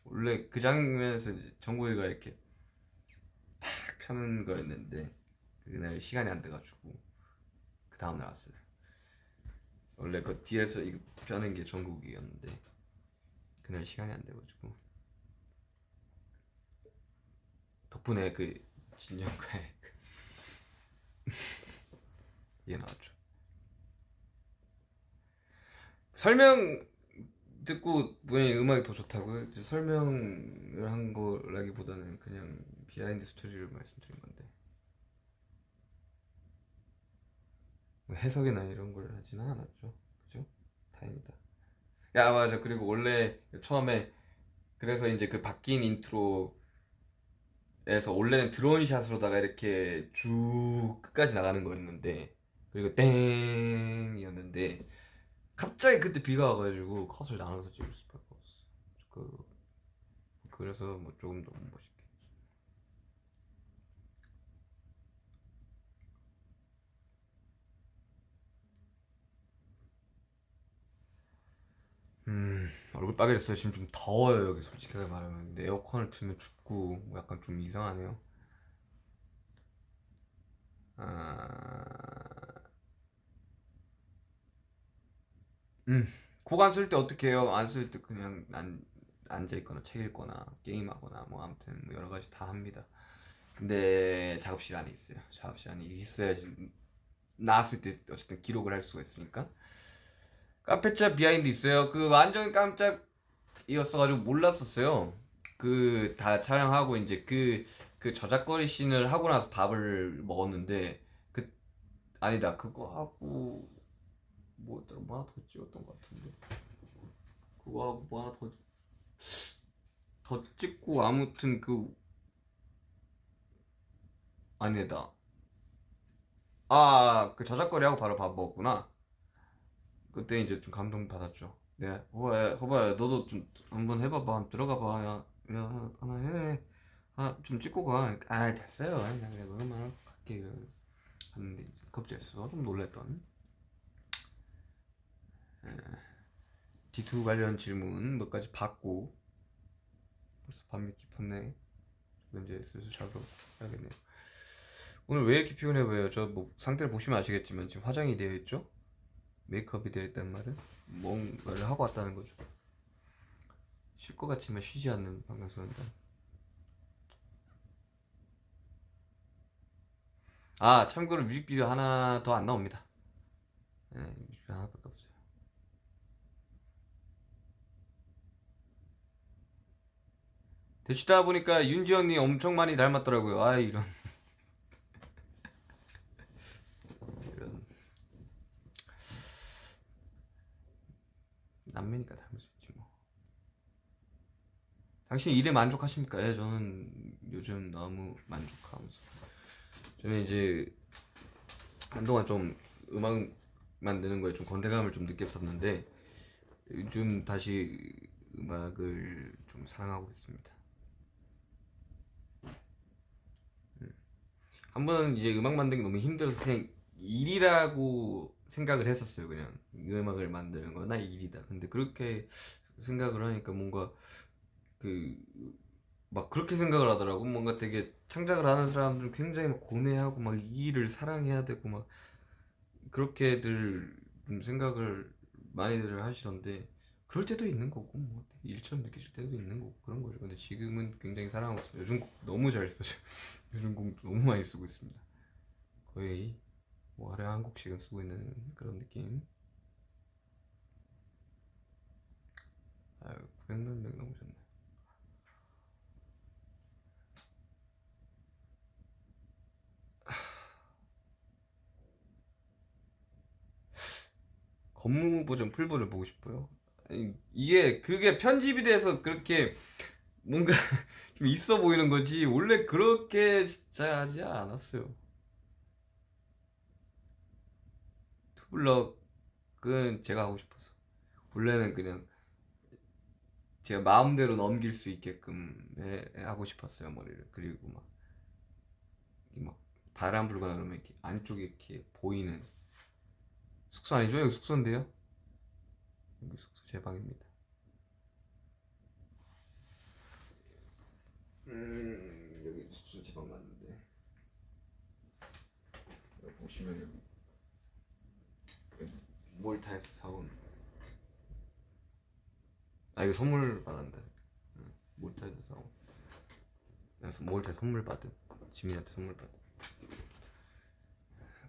원래 그 장면에서 이제 정국이가 이렇게 탁 펴는 거였는데, 그날 시간이 안 돼가지고 그 다음날 왔어요. 원래 그 뒤에서 이거 펴는 게 정국이었는데 그날 시간이 안 돼가지고, 덕분에 그 진영과의 이게 나왔죠. 설명 듣고 본인이 음악이 더 좋다고요? 설명을 한 거라기보다는 그냥 비하인드 스토리를 말씀드린 건데, 뭐 해석이나 이런 걸 하지는 않았죠. 그죠? 다행이다. 야, 맞아. 그리고 원래 처음에, 그래서 이제 그 바뀐 인트로에서 원래는 드론샷으로다가 이렇게 쭉 끝까지 나가는 거였는데, 그리고 땡이었는데 갑자기 그때 비가 와가지고 컷을 나눠서 찍을 수밖에 없어. 그래서 뭐 조금 더 멋있게. 얼굴 빨개졌어요. 지금 좀 더워요 여기, 솔직하게 말하면. 근데 에어컨을 틀면 춥고 뭐 약간 좀 이상하네요. 곡 안 쓸 때 어떻게 해요? 안 쓸 때 그냥 앉아있거나 책 읽거나 게임하거나 뭐 아무튼 뭐 여러 가지 다 합니다. 근데 작업실 안에 있어요. 작업실 안에 있어야지 나왔을 때 어쨌든 기록을 할 수가 있으니까. 카페차 비하인드 있어요. 그 완전 깜짝이었어가지고 몰랐었어요. 그 다 촬영하고 이제 그 저작거리 씬을 하고 나서 밥을 먹었는데 그 아니다 그거 하고 뭐 하나 더 찍었던 것 같은데 그거 하고 뭐 하나 더 찍고 아무튼 그 아니다 그 저작거리 하고 바로 밥 먹었구나. 그때 이제 좀 감동 받았죠. 네, 호바야, 너도 좀 한번 해봐봐, 들어가봐, 야, 하나 해, 하나 좀 찍고 가. 아, 됐어요. 그냥 너만 갈게. 하는데 급제했어. 좀 놀랬던. D2 관련 질문 몇 가지 받고 벌써 밤이 깊었네. 이제 슬슬 자러 가야겠네요. 오늘 왜 이렇게 피곤해 보여요? 저 뭐 상태를 보시면 아시겠지만 지금 화장이 되어 있죠? 메이크업이 되어 있다는 말은 뭔가를 하고 왔다는 거죠. 쉴 것 같지만 쉬지 않는 방송입니다. 참고로 뮤직비디오 하나 더 안 나옵니다. 네, 뮤직비디오 하나밖에 없어요. 되시다 보니까 윤지 언니 엄청 많이 닮았더라고요. 이런 이런 남매니까 닮을 수 있지 뭐. 당신 일에 만족하십니까? 예, 저는 요즘 너무 만족하면서 저는 이제 한동안 좀 음악 만드는 거에 좀 건대감을 좀 느꼈었는데 요즘 다시 음악을 좀 사랑하고 있습니다. 한 번은 이제 음악 만드는 게 너무 힘들어서 그냥 일이라고 생각을 했었어요. 그냥 음악을 만드는 거나 일이다. 근데 그렇게 생각을 하니까 뭔가 막 그렇게 생각을 하더라고. 뭔가 되게 창작을 하는 사람들은 굉장히 막 고뇌하고 막 이 일을 사랑해야 되고 막 그렇게들 좀 생각을 많이들 하시던데 그럴 때도 있는 거고 뭐 일처럼 느껴질 때도 있는 거고 그런 거죠. 근데 지금은 굉장히 사랑하고 있어요. 요즘 곡 너무 잘 써요. 요즘 곡 너무 많이 쓰고 있습니다. 거의 뭐 하루에 한 곡씩은 쓰고 있는 그런 느낌. 900만 명 너무 좋네. 건무 버전 풀 버전 보고 싶어요. 아니, 그게 편집이 돼서 그렇게 뭔가 좀 있어 보이는 거지 원래 그렇게 진짜 하지 않았어요. 투블럭은 제가 하고 싶었어. 원래는 그냥 제가 마음대로 넘길 수 있게끔 하고 싶었어요 머리를. 그리고 막 바람 불거나 그러면 이렇게 안쪽에 이렇게 보이는 숙소 아니죠? 여기 숙소인데요? 여기 숙소 제 방입니다. 여기 숙소 제 방 맞는데 여기 보시면 몰타에서 사온 이거 선물 받았는데 몰타에서 사온 그래서 몰타에 선물 받은 지민이한테 선물 받은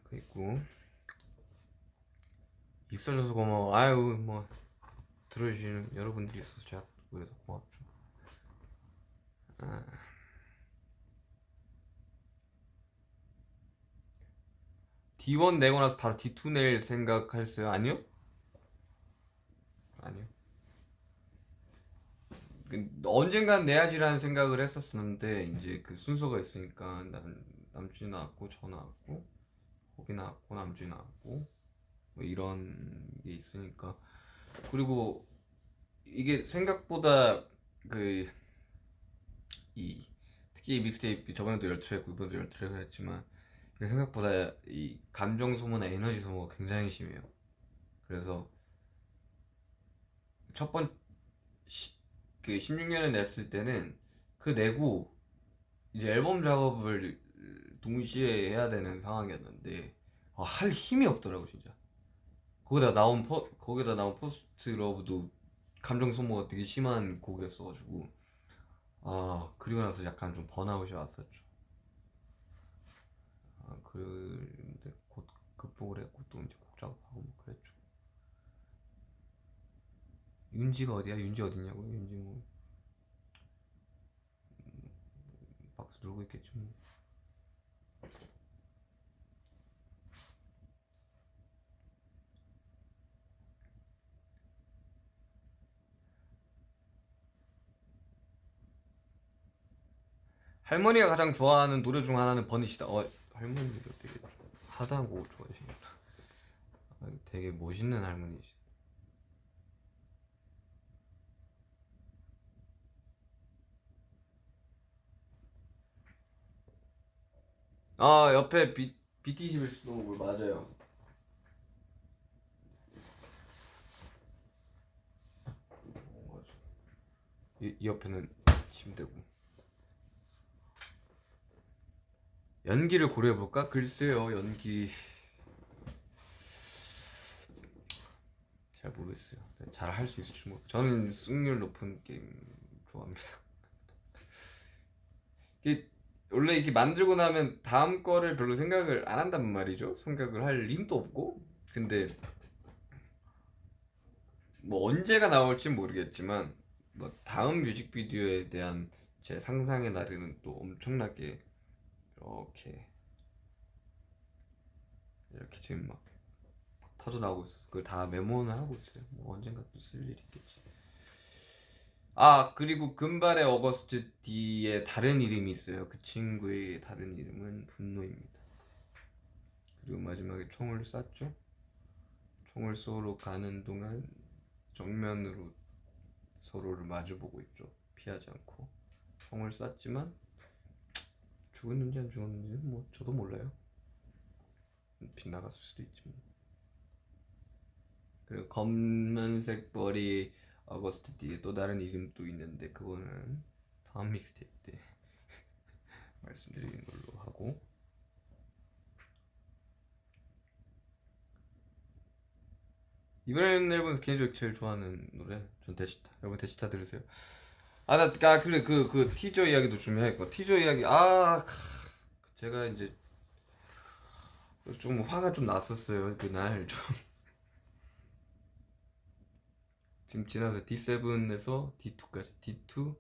그 있고 있어줘서 고마워. 아유 뭐 들어주시는 여러분들이 있어서 제가 그래서 고맙죠. D1 내고 나서 바로 D2 낼 생각하셨어요? 아니요? 아니요. 언젠간 내야지라는 생각을 했었는데 이제 그 순서가 있으니까 남준이 나왔고 저 나왔고 호비 나왔고 남준이 나왔고 뭐 이런 게 있으니까 그리고 이게 생각보다 특히 이 믹스테이프 저번에도 12트랙 했고 이번에도 12트랙을 했지만 이게 생각보다 이 감정 소모나 에너지 소모가 굉장히 심해요. 그래서 그 16년에 냈을 때는 그 내고 이제 앨범 작업을 동시에 해야 되는 상황이었는데 할 힘이 없더라고 진짜. 거기다 나온 포스트 러브도 감정 소모가 되게 심한 곡이었어가지고 그리고 나서 약간 좀 번아웃이 왔었죠. 그런데 곧 극복을 했고 또 이제 곡 작업하고 뭐 그랬죠. 윤지가 어디야? 윤지 어디냐고요? 윤지 뭐 가서 놀고 있겠지 뭐. 할머니가 가장 좋아하는 노래 중 하나는 버닛이다. 할머니가 되게 하다한 곡을 좋아하시네. 되게 멋있는 할머니시. 옆에 BT21 스노우볼 맞아요. 이 옆에는 침대고. 연기를 고려해볼까? 글쎄요, 연기 잘 모르겠어요. 잘 할 수 있을지 모르겠어요. 저는 승률 높은 게임 좋아합니다. 원래 이렇게 만들고 나면 다음 거를 별로 생각을 안 한단 말이죠. 생각을 할 힘도 없고. 근데 뭐 언제가 나올지 모르겠지만 뭐 다음 뮤직비디오에 대한 제 상상의 나래는 또 엄청나게 이렇게 지금 막 터져나오고 있어서 그걸 다 메모는 하고 있어요. 뭐 언젠가 또 쓸 일이 있겠지. 그리고 금발의 어거스트 D의 다른 이름이 있어요. 그 친구의 다른 이름은 분노입니다. 그리고 마지막에 총을 쐈죠. 총을 쏘러 가는 동안 정면으로 서로를 마주보고 있죠. 피하지 않고 총을 쐈지만 죽었는지 안 죽었는지는 뭐 저도 몰라요. 빗나갔을 수도 있지 뭐. 그리고 검은색 머리 어거스트 D에 또 다른 이름도 있는데 그거는 다음 믹스테이프 때 말씀드리는 걸로 하고. 이번 앨범에서 개인적으로 제일 좋아하는 노래 전 데시타. 여러분 데시타 들으세요. 그래 그 티저 이야기도 준비했고 티저 이야기 제가 이제 좀 화가 좀 났었어요 그날 좀. 지금 지나서 D7에서 D2까지 D2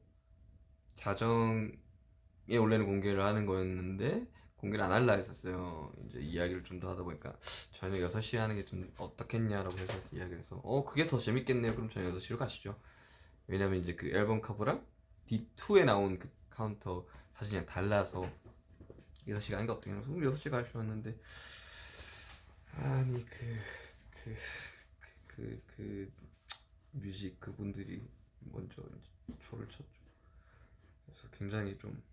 자정에 원래는 공개를 하는 거였는데 공개를 안 할라 했었어요. 이제 이야기를 좀 더 하다 보니까 저녁 6시에 하는 게 좀 어떻겠냐라고 해서 이야기를 해서 그게 더 재밌겠네요. 그럼 저녁 6시로 가시죠. 왜냐면 이제 그 앨범 커버랑 D2에 나온 그 카운터 사진이랑 달라서 6시가 아닌 게 어떻게 해서 6시에 가시죠 했는데 아니 뮤직 그분들이 먼저 초를 쳤죠. 그래서 굉장히 좀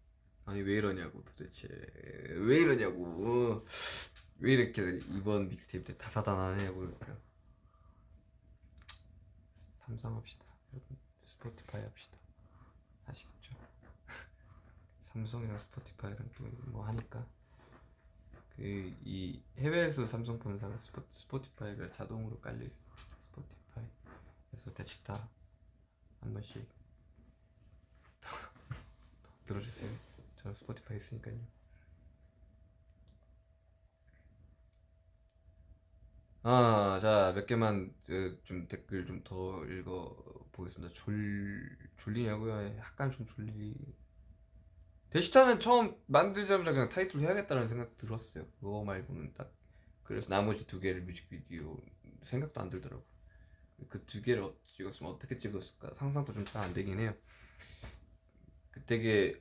왜 이러냐고 도대체 왜 이러냐고 왜 이렇게 이번 믹스테이프 때 다사다난하냐고 그러니까 삼성 합시다 여러분. 스포티파이 합시다. 아시겠죠? 삼성이랑 스포티파이랑 또 뭐 하니까 이 해외에서 삼성폰을 사면 스포티파이가 자동으로 깔려있어. 스포티파이에서 데치타 한 번씩 더 들어주세요. 저는 스포티파이 있으니까요. 자, 몇 개만 좀 댓글 좀 더 읽어 보겠습니다. 졸리냐고요? 약간 좀 데시타는 처음 만들자마자 그냥 타이틀 해야겠다는 생각 들었어요. 그거 말고는 딱. 그래서 나머지 두 개를 뮤직비디오 생각도 안 들더라고. 그 두 개를 찍었으면 어떻게 찍었을까 상상도 좀 잘 안 되긴 해요. 되게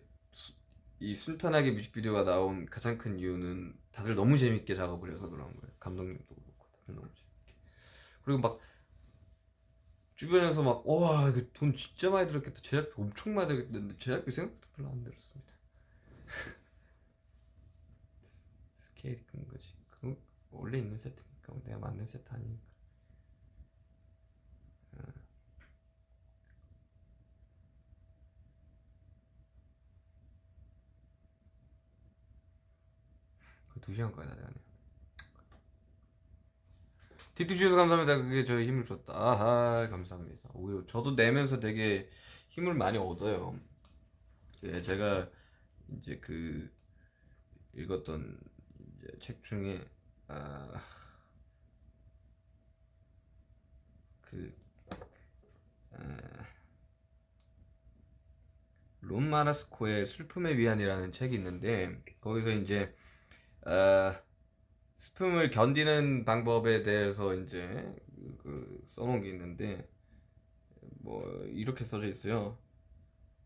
이 순탄하게 뮤직비디오가 나온 가장 큰 이유는 다들 너무 재밌게 작업을 해서 그런 거예요. 감독님도 그렇고 다들 너무 재밌게. 그리고 막 주변에서 막 와 이거 돈 진짜 많이 들었겠다, 제작비 엄청 많이 들었겠는데 제작비 생각보다 별로 안 들었습니다. 스케일이 큰 거지. 그거 원래 있는 세트니까 내가 만든 세트 아니니까. 그 2시간까지 다 되네요. 디트 주셔서 감사합니다. 그게 저희 힘을 줬다. 감사합니다. 오히려 저도 내면서 되게 힘을 많이 얻어요. 제가 이제 그 읽었던 이제 책 중에 론 마라스코의 슬픔의 위안이라는 책이 있는데 거기서 이제 어, 슬픔을 견디는 방법에 대해서 이제 그 써놓은 게 있는데 뭐 이렇게 써져 있어요.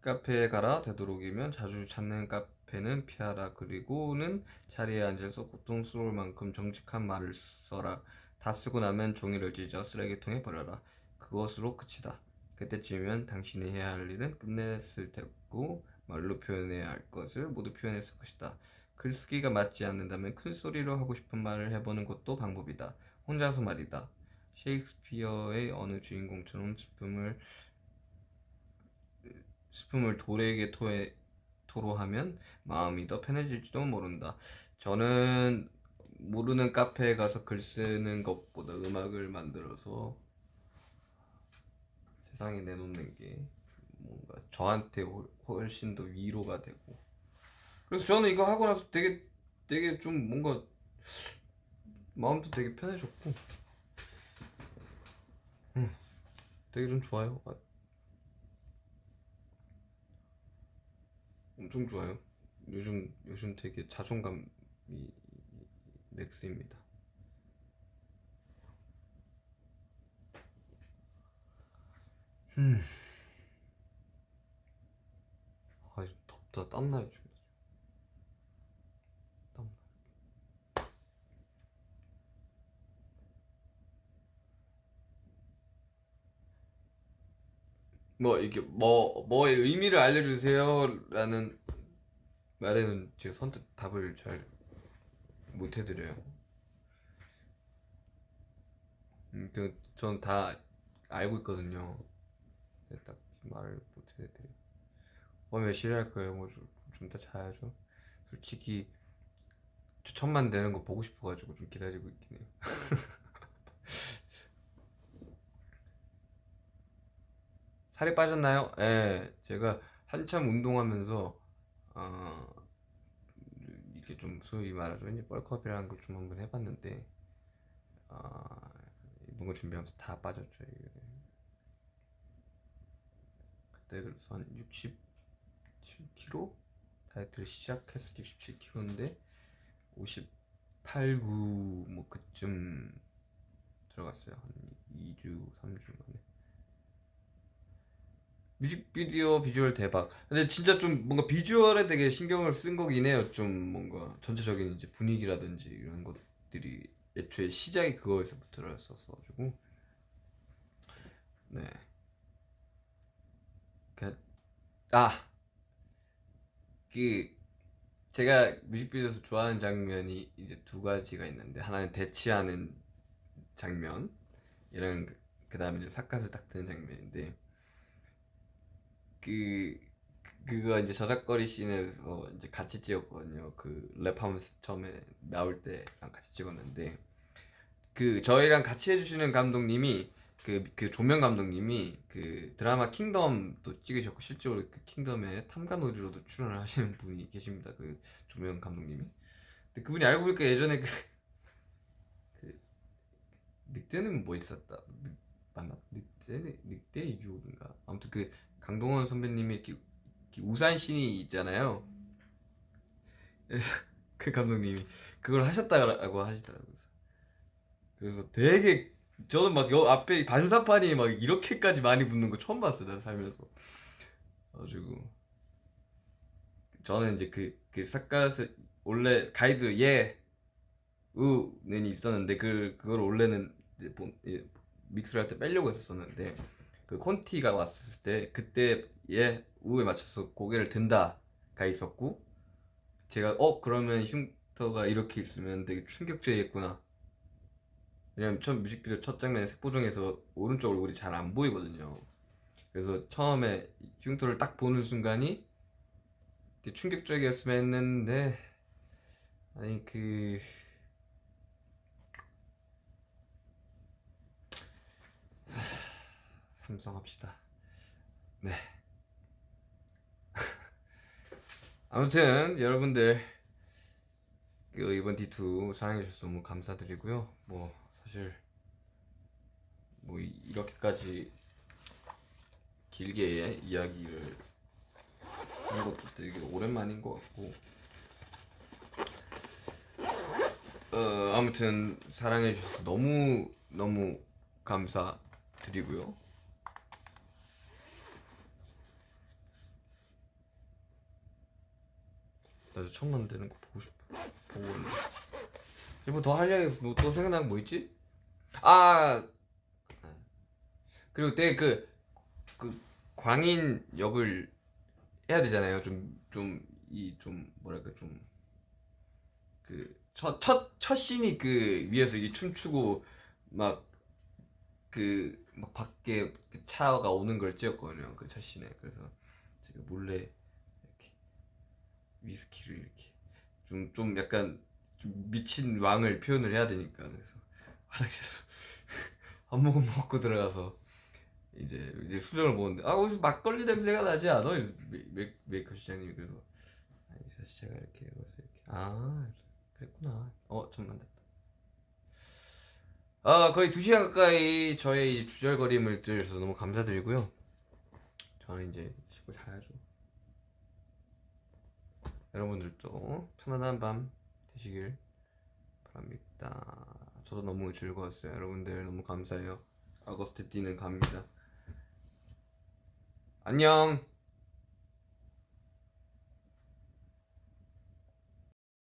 카페에 가라. 되도록이면 자주 찾는 카페는 피하라. 그리고는 자리에 앉아서 고통스러울 만큼 정직한 말을 써라. 다 쓰고 나면 종이를 찢어 쓰레기통에 버려라. 그것으로 끝이다. 그때쯤이면 당신이 해야 할 일은 끝냈을 테고 말로 표현해야 할 것을 모두 표현했을 것이다. 글쓰기가 맞지 않는다면 큰 소리로 하고 싶은 말을 해보는 것도 방법이다. 혼자서 말이다. 셰익스피어의 어느 주인공처럼 슬픔을 돌에게 토로하면 마음이 더 편해질지도 모른다. 저는 모르는 카페에 가서 글 쓰는 것보다 음악을 만들어서 세상에 내놓는 게 뭔가 저한테 훨씬 더 위로가 되고, 그래서 저는 이거 하고 나서 되게 좀 뭔가 마음도 되게 편해졌고 되게 좀 좋아요. 엄청 좋아요. 요즘 되게 자존감이 맥스입니다. 아, 덥다. 땀나요 지금. 땀. 뭐 이게 뭐의 의미를 알려주세요라는 말에는 제가 선뜻 답을 잘 못 해드려요. 전 다 알고 있거든요. 근데 딱 말을 못 해드려요. 몇 시에 할 거예요? 뭐 좀 더 자야죠. 솔직히 저 천만 되는 거 보고 싶어가지고 좀 기다리고 있긴 해요. 살이 빠졌나요? 예, 제가 한참 운동하면서 이게 좀 소위 말하자면 이제 뻘컵이라는 걸 좀 한번 해봤는데 이번 거 준비하면서 다 빠졌죠. 이게. 그때 그래서 한 67kg 다이어트를 시작해서 67kg인데 58, 9 뭐 그쯤 들어갔어요. 한 2주, 3주 만에. 뮤직비디오 비주얼 대박. 근데 진짜 좀 뭔가 비주얼에 되게 신경을 쓴 거긴 해요. 좀 뭔가 전체적인 이제 분위기라든지 이런 것들이 애초에 시작이 그거에서부터였었어가지고 네. 그, 아, 그 제가 뮤직비디오에서 좋아하는 장면이 이제 두 가지가 있는데 하나는 대치하는 장면, 이런 그다음에 이제 삿갓을 딱 드는 장면인데 그 그거 이제 저작거리 씬에서 이제 같이 찍었거든요. 그 랩하면서 처음에 나올 때랑 같이 찍었는데 그 저희랑 같이 해주시는 감독님이 그 조명 감독님이 그 드라마 킹덤도 찍으셨고 실제로 그 킹덤에 탐관오리로도 출연을 하시는 분이 계십니다. 그 조명 감독님이. 근데 그분이 알고 보니까 예전에 그 늑대는 뭐 있었다. 맞나? 늑대의 유혹인가? 아무튼 그 강동원 선배님이 이렇게 우산 씬이 있잖아요. 그래서 그 감독님이 그걸 하셨다고 하시더라고요. 그래서 되게 저는 막 여 앞에 반사판이 막 이렇게까지 많이 붙는 거 처음 봤어요. 내가 살면서. 그래가지고 저는 이제 그 삿갓을 원래 가이드 우는 있었는데 그걸 원래는 이제 믹스를 할 때 빼려고 했었는데 그 콘티가 왔을 때 그때 우에 맞춰서 고개를 든다가 있었고 제가 그러면 흉터가 이렇게 있으면 되게 충격적이겠구나. 왜냐면 처음 뮤직비디오 첫 장면에 색보정에서 오른쪽 얼굴이 잘 안 보이거든요. 그래서 처음에 흉터를 딱 보는 순간이 되게 충격적이었으면 했는데 아니 삼성합시다. 네. 아무튼 여러분들 이번 D2 사랑해주셔서 너무 감사드리고요. 뭐 사실 뭐 이렇게까지 길게 이야기를 되게 오랜만인 것 같고 아무튼 사랑해 주셔서 너무 너무 감사드리고요. 나도 처음 만드는 거 보고 싶어. 보고 올래. 뭐 더 하려고 또 생각나는 거 뭐 있지? 아 그리고 되게 그 광인 역을 해야 되잖아요. 좀 뭐랄까 좀 그 첫 씬이 그 위에서 이게 춤추고 막 막 밖에 그 차가 오는 걸 찍었거든요. 그 첫 씬에. 그래서 제가 몰래 이렇게 위스키를 이렇게 좀 약간 좀 미친 왕을 표현을 해야 되니까 그래서 화장실에서 한 모금 먹고 들어가서 이제 수정을 보는데 어디서 막걸리 냄새가 나지 않아? 이래서 메이크업 시장님이 그래서 아니 사실 제가 이렇게 그래서 이렇게 그랬구나. 잠만 됐다. 거의 2시간 가까이 저의 주절거림을 들으셔서 너무 감사드리고요. 저는 이제 씻고 자야죠. 여러분들도 편안한 밤 되시길 바랍니다. 저도 너무 즐거웠어요. 여러분들 너무 감사해요. 아거스트 띠는 갑니다. 안녕.